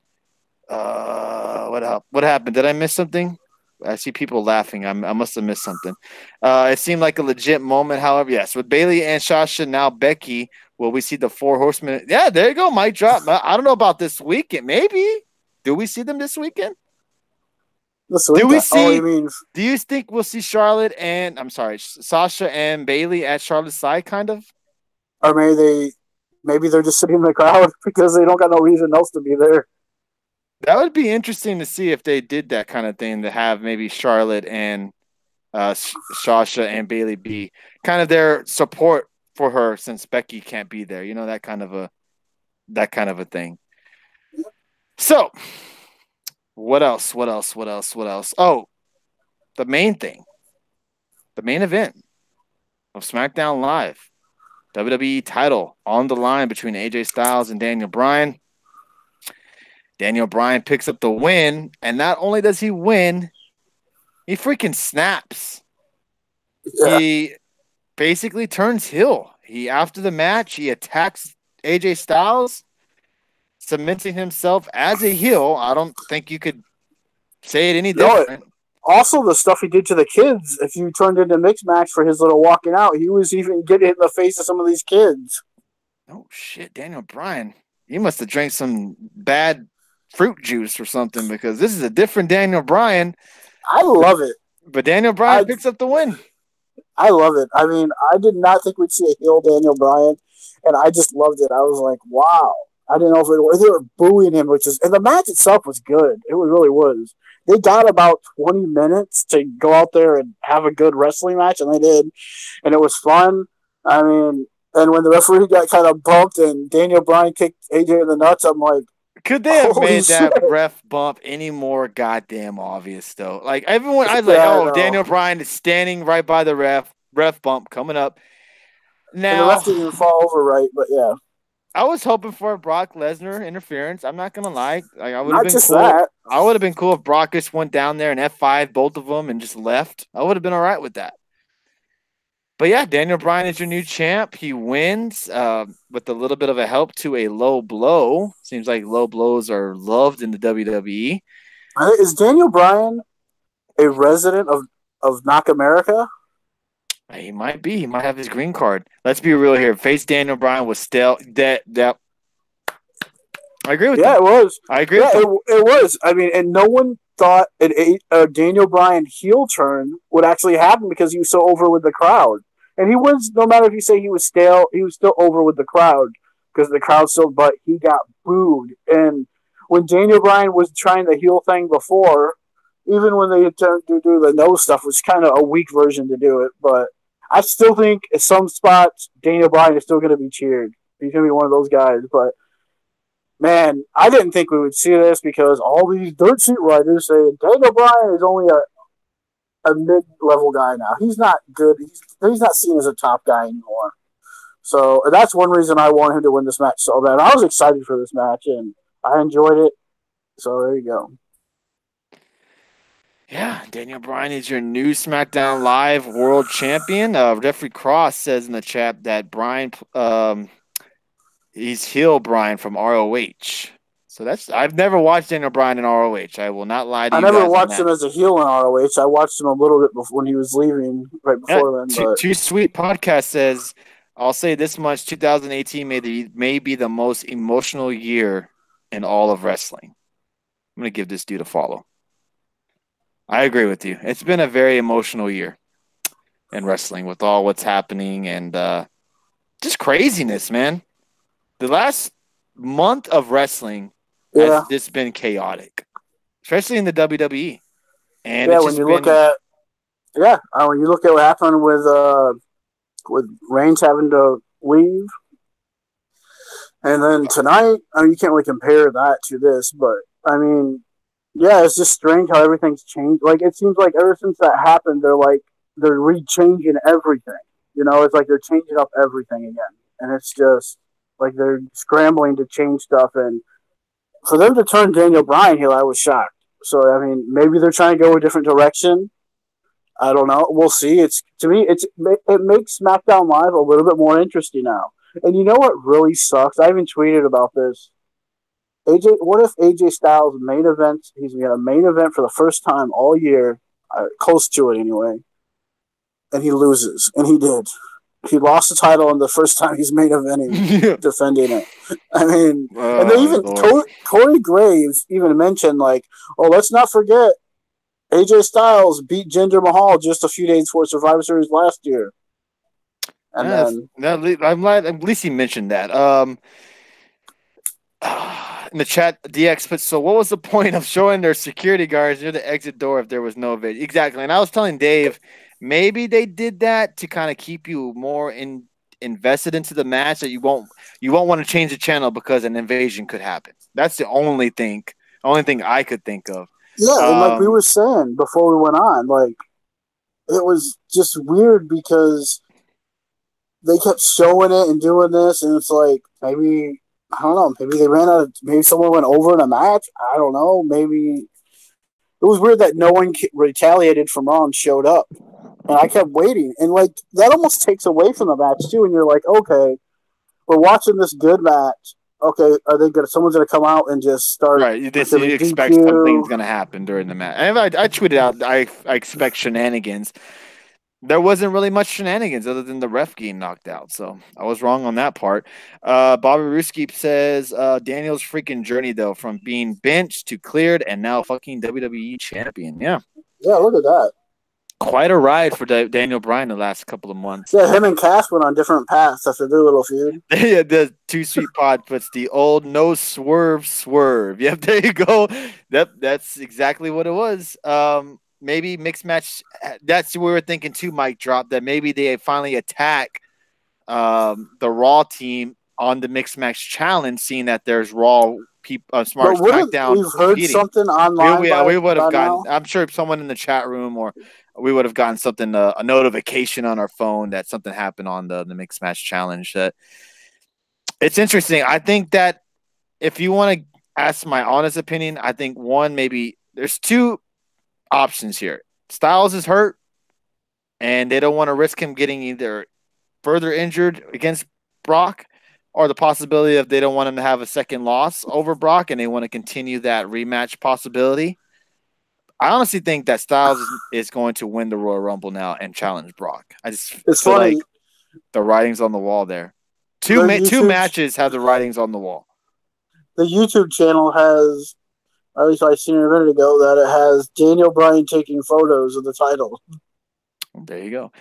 What happened? Did I miss something? I see people laughing. I must have missed something. It seemed like a legit moment. However, yes, with Bailey and Sasha, now Becky, will we see the four horsemen? Yeah, there you go. Mic drop. I don't know about this weekend. Maybe. Do we see them this weekend? this Do we weekend. Oh, you see? mean, Do you think we'll see Charlotte and I'm sorry, Sasha and Bailey at Charlotte's side? Kind of. or maybe they're just sitting in the crowd because they don't got no reason else to be there. That would be interesting to see if they did that kind of thing to have maybe Charlotte and Sasha and Bailey be kind of their support for her since Becky can't be there. You know, that kind of a thing. So, what else? What else? What else? What else? Oh, the main thing, the main event. of SmackDown Live. WWE title on the line between AJ Styles and Daniel Bryan. Daniel Bryan picks up the win, and not only does he win, he freaking snaps. Yeah. He basically turns heel. After the match, he attacks AJ Styles, cementing himself as a heel. I don't think you could say it any No, different. also the stuff he did to the kids. If you turned into mixed match for his little walking out, he was even getting in the face of some of these kids. Oh shit, Daniel Bryan. He must have drank some bad fruit juice or something, because this is a different Daniel Bryan. I love it. But Daniel Bryan picks up the win. I love it. I mean, I did not think we'd see a heel Daniel Bryan, and I just loved it. I was like, wow. I didn't know if they were booing him, and the match itself was good. It really was. They got about 20 minutes to go out there and have a good wrestling match, and they did, and it was fun. I mean, and when the referee got kind of bumped and Daniel Bryan kicked AJ in the nuts, I'm like, could they have made shit. that ref bump any more goddamn obvious, though? Like, everyone, I was like, oh, Daniel Bryan is standing right by the ref bump coming up. Now, and the ref didn't even fall over right, but yeah. I was hoping for a Brock Lesnar interference. I'm not gonna lie. Like, I would have Not been just cool. that. I would have been cool if Brock just went down there and F5 both of them and just left. I would have been all right with that. But yeah, Daniel Bryan is your new champ. He wins with a little bit of a help to a low blow. Seems like low blows are loved in the WWE. Is Daniel Bryan a resident of Knock America? He might be. He might have his green card. Let's be real here. Face Daniel Bryan was still that. I agree with you. Yeah, it was. I agree with you. It was. I mean, and no one thought a Daniel Bryan heel turn would actually happen because he was so over with the crowd. And he was, no matter if you say he was stale, he was still over with the crowd because the crowd still, but he got booed. And when Daniel Bryan was trying the heel thing before, even when they turned to do the nose stuff, was kind of a weak version to do it. But I still think at some spots, Daniel Bryan is still going to be cheered. He's going to be one of those guys. But man, I didn't think we would see this because all these dirt sheet writers say Daniel Bryan is only a mid-level guy now. He's not good. He's not seen as a top guy anymore. So that's one reason I wanted him to win this match so bad. I was excited for this match, and I enjoyed it. So there you go. Yeah, Daniel Bryan is your new SmackDown Live World Champion. Jeffrey Cross says in the chat that Bryan, he's heel Bryan from ROH. So I've never watched Daniel Bryan in ROH. I will not lie to you. I never watched him as a heel in ROH. I watched him a little bit before when he was leaving, right before then. Too Sweet Podcast says, I'll say this much: 2018 may be the most emotional year in all of wrestling. I'm going to give this dude a follow. I agree with you. It's been a very emotional year in wrestling with all what's happening and just craziness, man. The last month of wrestling has just been chaotic, especially in the WWE. And when you look at what happened with Reigns having to leave, and then tonight, I mean, you can't really compare that to this, but I mean, yeah, it's just strange how everything's changed. Like, it seems like ever since that happened, they're re-changing everything. You know, it's like they're changing up everything again, and it's just like they're scrambling to change stuff. And for them to turn Daniel Bryan heel, I was shocked. So, I mean, maybe they're trying to go a different direction. I don't know. We'll see. It makes SmackDown Live a little bit more interesting now. And you know what really sucks? I even tweeted about this. What if AJ Styles main event? He's going to main event for the first time all year, close to it anyway, and he loses, and he did. He lost the title on the first time he's main eventing, defending it. I mean, and they even Corey Graves even mentioned let's not forget AJ Styles beat Jinder Mahal just a few days before Survivor Series last year. And I'm glad at least he mentioned that. In the chat, DX puts, so what was the point of showing their security guards near the exit door if there was no video? Exactly. And I was telling Dave, maybe they did that to kind of keep you more invested into the match, that you won't want to change the channel because an invasion could happen. That's the only thing I could think of. Yeah, and like we were saying before we went on, like, it was just weird because they kept showing it and doing this, and it's like maybe I don't know. Maybe they ran out of. Maybe someone went over in a match. I don't know. Maybe it was weird that no one retaliated from Raw and showed up, and I kept waiting, and like that almost takes away from the match too. And you're like, okay, we're watching this good match. Okay, are they gonna? Someone's gonna come out and just start. Right, you expect something's gonna happen during the match. And I tweeted out I expect shenanigans. There wasn't really much shenanigans other than the ref getting knocked out. So I was wrong on that part. Bobby Ruski says Daniel's freaking journey, though, from being benched to cleared and now fucking WWE champion. Yeah. Yeah, look at that. Quite a ride for Daniel Bryan the last couple of months. Yeah, him and Cass went on different paths after their little feud. Yeah, the Too Sweet Pod puts the old no swerve. Yep, there you go. That's exactly what it was. Maybe mixed match. That's what we were thinking too, Mike Drop, that maybe they finally attack the Raw team on the mixed match challenge, seeing that there's Raw people, Smart SmackDown. We've heard something online. We would have gotten, now? I'm sure someone in the chat room, or we would have gotten something, a notification on our phone that something happened on the mixed match challenge. That it's interesting. I think that if you want to ask my honest opinion, I think maybe there's two options here. Styles is hurt, and they don't want to risk him getting either further injured against Brock, or the possibility of they don't want him to have a second loss over Brock, and they want to continue that rematch possibility. I honestly think that Styles is going to win the Royal Rumble now and challenge Brock. I just feel like the writing's on the wall there. Two matches have the writings on the wall. The YouTube channel has, at least I seen it a minute ago, that it has Daniel Bryan taking photos of the title. There you go.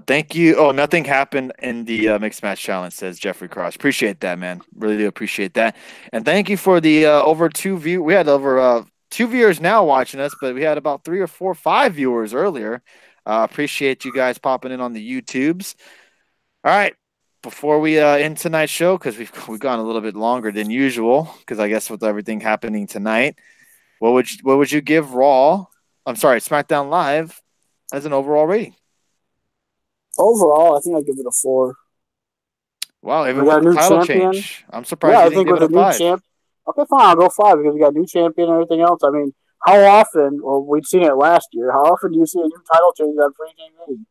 Thank you. Oh, nothing happened in the mixed match challenge, says Jeffrey Cross. Appreciate that, man. Really do appreciate that. And thank you for the over 2 view. We had over 2 viewers now watching us, but we had about 3 or 4, 5 viewers earlier. Appreciate you guys popping in on the YouTubes. All right. Before we end tonight's show, because we've gone a little bit longer than usual, because I guess with everything happening tonight, what would you give Raw? I'm sorry, SmackDown Live as an overall rating? Overall, I think I'd give it a 4. Wow, even with the title change, I'm surprised you didn't give it a 5. Okay, fine, I'll go 5 because we got a new champion and everything else. I mean, how often? Well, we've seen it last year. How often do you see a new title change on free TV?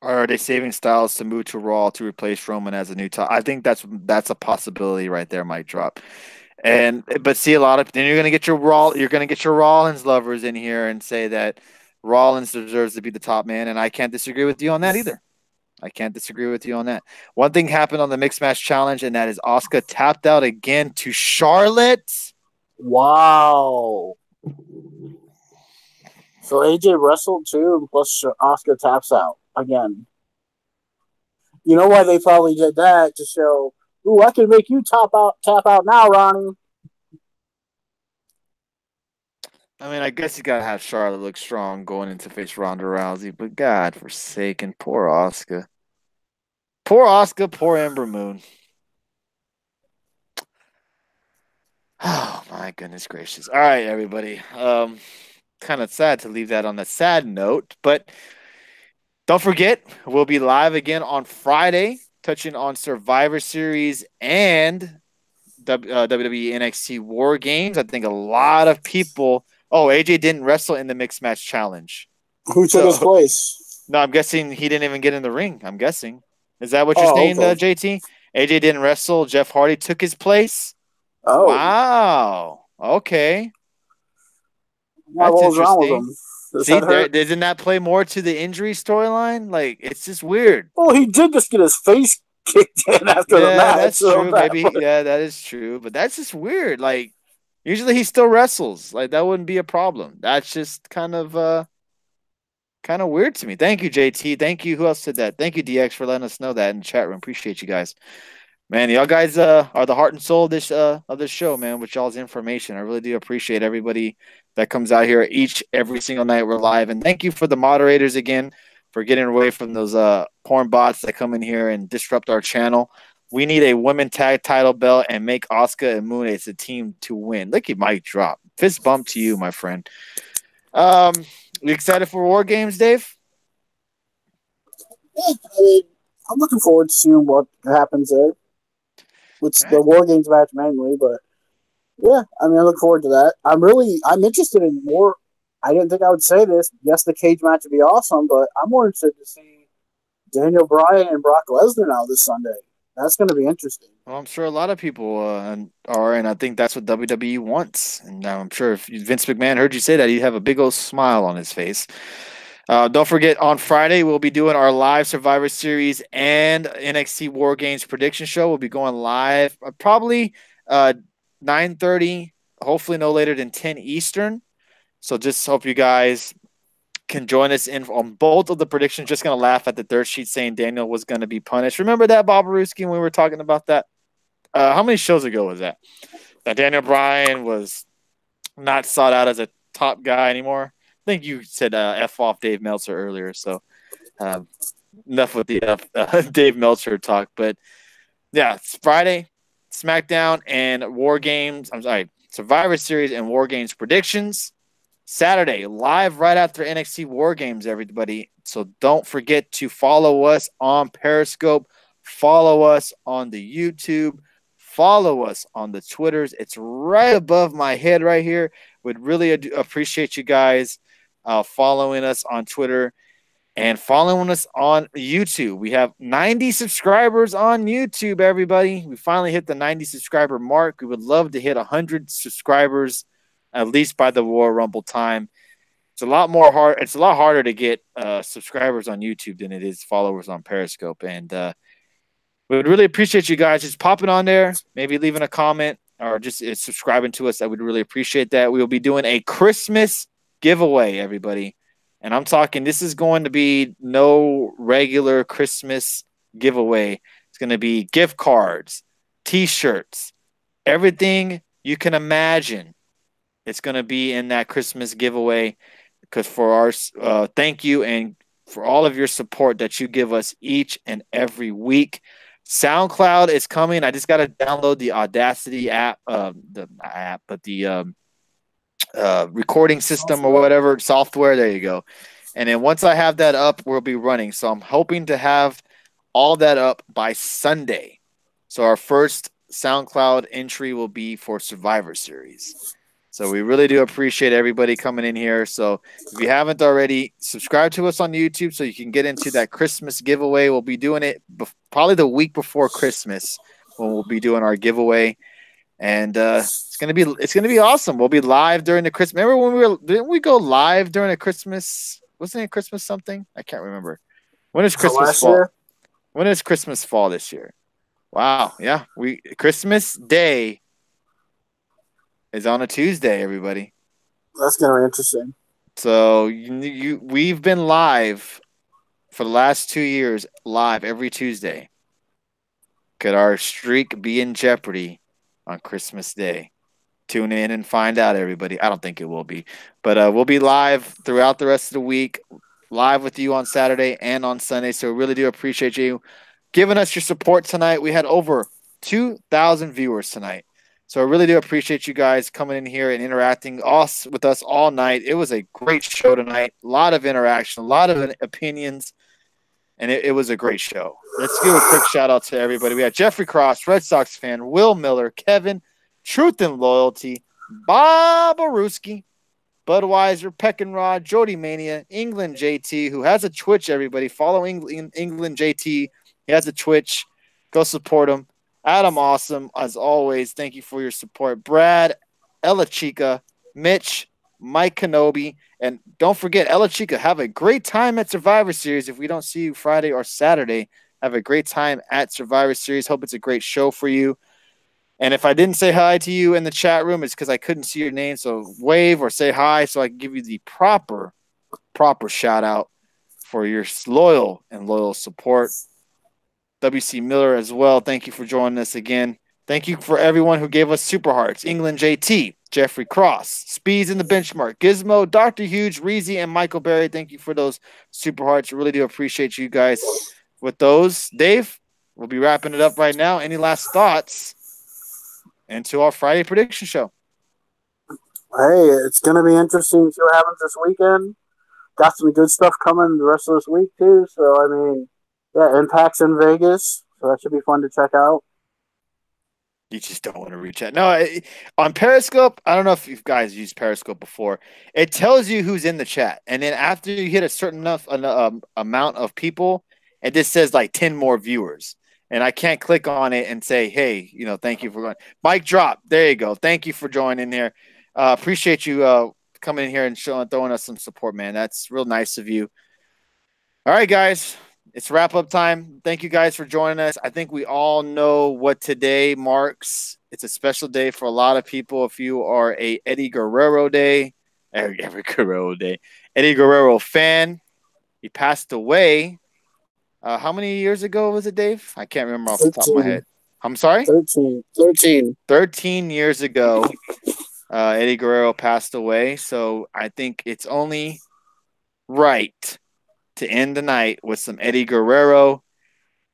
Or are they saving Styles to move to Raw to replace Roman as a new title? I think that's a possibility right there, Mike Drop. But see, then you're gonna get your Rollins lovers in here and say that Rollins deserves to be the top man, and I can't disagree with you on that either. I can't disagree with you on that. One thing happened on the mixed match challenge, and that is Asuka tapped out again to Charlotte. Wow. So AJ wrestled too, plus Asuka taps out again. You know why they probably did that? To show, ooh, I can make you tap out now, Ronnie. I mean, I guess you gotta have Charlotte look strong going into face Ronda Rousey, but God forsaken, poor Asuka. Poor Asuka, poor Ember Moon. Oh my goodness gracious. All right, everybody. Kind of sad to leave that on a sad note, but don't forget, we'll be live again on Friday, touching on Survivor Series and WWE NXT War Games. I think a lot of people. Oh, AJ didn't wrestle in the mixed match challenge. Who took his place? No, I'm guessing he didn't even get in the ring. I'm guessing. Is that what you're saying, okay. JT? AJ didn't wrestle. Jeff Hardy took his place. Oh, wow. Okay. That's interesting. See, doesn't that play more to the injury storyline? Like, it's just weird. Well, he did just get his face kicked in after the match. That's true. That is true. But that's just weird. Like, usually he still wrestles. Like, that wouldn't be a problem. That's just kind of weird to me. Thank you, JT. Thank you. Who else said that? Thank you, DX, for letting us know that in the chat room. Appreciate you guys. Man, y'all guys are the heart and soul of this show, man, with y'all's information. I really do appreciate everybody that comes out here every single night we're live. And thank you for the moderators again for getting away from those porn bots that come in here and disrupt our channel. We need a women tag title belt and make Asuka and Moon as a team to win. Look at Mike Drop. Fist bump to you, my friend. You excited for War Games, Dave? I mean, I'm looking forward to seeing what happens there. It's Okay. the War Games match mainly, but yeah, I mean, I look forward to that. I'm interested in more. I didn't think I would say this. Yes, the cage match would be awesome, but I'm more interested to see Daniel Bryan and Brock Lesnar now this Sunday. That's going to be interesting. Well, I'm sure a lot of people are, and I think that's what WWE wants. And I'm sure if Vince McMahon heard you say that, he'd have a big old smile on his face. Don't forget, on Friday, we'll be doing our live Survivor Series and NXT War Games prediction show. We'll be going live probably 9:30, hopefully no later than 10 Eastern. So just hope you guys can join us in on both of the predictions. Just going to laugh at the dirt sheet saying Daniel was going to be punished. Remember that, Bob Aruski, when we were talking about that? How many shows ago was that? That Daniel Bryan was not sought out as a top guy anymore. I think you said F off Dave Meltzer earlier. So uh, enough with the Dave Meltzer talk. But yeah, it's Friday, SmackDown and War Games. I'm sorry, Survivor Series and War Games predictions. Saturday, live right after NXT War Games, everybody. So don't forget to follow us on Periscope, follow us on the YouTube, follow us on the Twitters. It's right above my head right here. Would really appreciate you guys following us on Twitter and following us on YouTube. We have 90 subscribers on YouTube, everybody. We finally hit the 90 subscriber mark. We would love to hit 100 subscribers at least by the Royal Rumble time. It's a lot harder to get subscribers on YouTube than it is followers on Periscope. And we would really appreciate you guys just popping on there, maybe leaving a comment or just subscribing to us. I would really appreciate that. We will be doing a Christmas giveaway, everybody. And I'm talking, this is going to be no regular Christmas giveaway. It's going to be gift cards, T-shirts, everything you can imagine. It's going to be in that Christmas giveaway because for our thank you and for all of your support that you give us each and every week. SoundCloud is coming. I just got to download the Audacity app, the recording system or whatever software. There you go. And then once I have that up, we'll be running. So I'm hoping to have all that up by Sunday. So our first SoundCloud entry will be for Survivor Series. So we really do appreciate everybody coming in here. So if you haven't already, subscribe to us on YouTube so you can get into that Christmas giveaway. We'll be doing it probably the week before Christmas when we'll be doing our giveaway. And it's gonna be awesome. We'll be live during the Christmas. Remember when didn't we go live during a Christmas? Wasn't it Christmas something? I can't remember. When is Christmas fall? Year? When is Christmas fall this year? Wow, yeah, Christmas Day is on a Tuesday, everybody. That's gonna be interesting. So we've been live for the last 2 years, live every Tuesday. Could our streak be in jeopardy on Christmas Day? Tune in and find out, everybody. I don't think it will be, but we'll be live throughout the rest of the week, live with you on Saturday and on Sunday. So we really do appreciate you giving us your support tonight. We had over 2,000 viewers tonight. So I really do appreciate you guys coming in here and interacting with us all night. It was a great show tonight. A lot of interaction, a lot of opinions, and it was a great show. Let's give a quick shout out to everybody. We had Jeffrey Cross, Red Sox fan, Will Miller, Kevin, Truth and Loyalty, Bob Aruski, Budweiser, Peckinrod, Jody Mania, England JT, who has a Twitch, everybody. Follow England JT. He has a Twitch. Go support him. Adam Awesome, as always, thank you for your support. Brad, Ella Chica, Mitch, Mike Kenobi, and don't forget, Ella Chica, have a great time at Survivor Series. If we don't see you Friday or Saturday, have a great time at Survivor Series. Hope it's a great show for you. And if I didn't say hi to you in the chat room, it's because I couldn't see your name. So wave or say hi so I can give you the proper shout out for your loyal support. WC Miller as well. Thank you for joining us again. Thank you for everyone who gave us Super Hearts. England JT, Jeffrey Cross, Speeds in the Benchmark, Gizmo, Dr. Huge, Reezy, and Michael Berry. Thank you for those Super Hearts. Really do appreciate you guys with those. Dave, we'll be wrapping it up right now. Any last thoughts into our Friday prediction show? Hey, it's going to be interesting to see what happens this weekend. Got some good stuff coming the rest of this week, too. So, I mean, Yeah, Impact's in Vegas, so that should be fun to check out. You just don't want to reach out. No, on Periscope, I don't know if you guys used Periscope before. It tells you who's in the chat, and then after you hit a certain enough amount of people, it just says like 10 more viewers. And I can't click on it and say, "Hey, thank you for going." Mic drop. There you go. Thank you for joining here. Appreciate you coming in here and throwing us some support, man. That's real nice of you. All right, guys, it's wrap up time. Thank you guys for joining us. I think we all know what today marks. It's a special day for a lot of people. If you are a Eddie Guerrero Eddie Guerrero fan, he passed away. How many years ago was it, Dave? I can't remember off the top of my 13. head. I'm sorry? 13. 13. 13 years ago, Eddie Guerrero passed away. So I think it's only right to end the night with some Eddie Guerrero.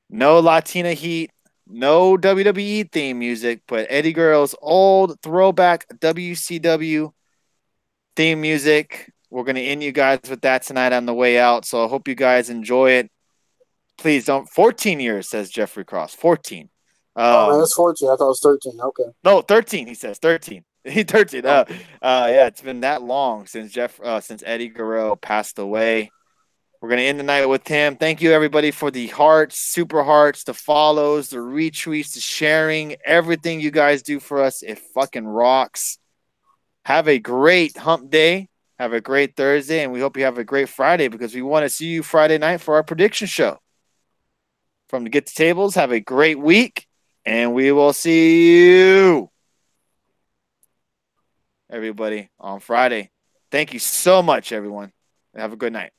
No Latina Heat, no WWE theme music, but Eddie Guerrero's old throwback WCW theme music. We're going to end you guys with that tonight on the way out. So I hope you guys enjoy it. Please don't. 14 years, says Jeffrey Cross. 14. Oh, man, it's 14. I thought it was 13. Okay. No, 13, he says. 13. He 13. Okay. Yeah, it's been that long since since Eddie Guerrero passed away. We're going to end the night with him. Thank you, everybody, for the hearts, super hearts, the follows, the retweets, the sharing, everything you guys do for us. It fucking rocks. Have a great hump day. Have a great Thursday. And we hope you have a great Friday because we want to see you Friday night for our prediction show. From the Get to Tables, have a great week. And we will see you, everybody, on Friday. Thank you so much, everyone. And have a good night.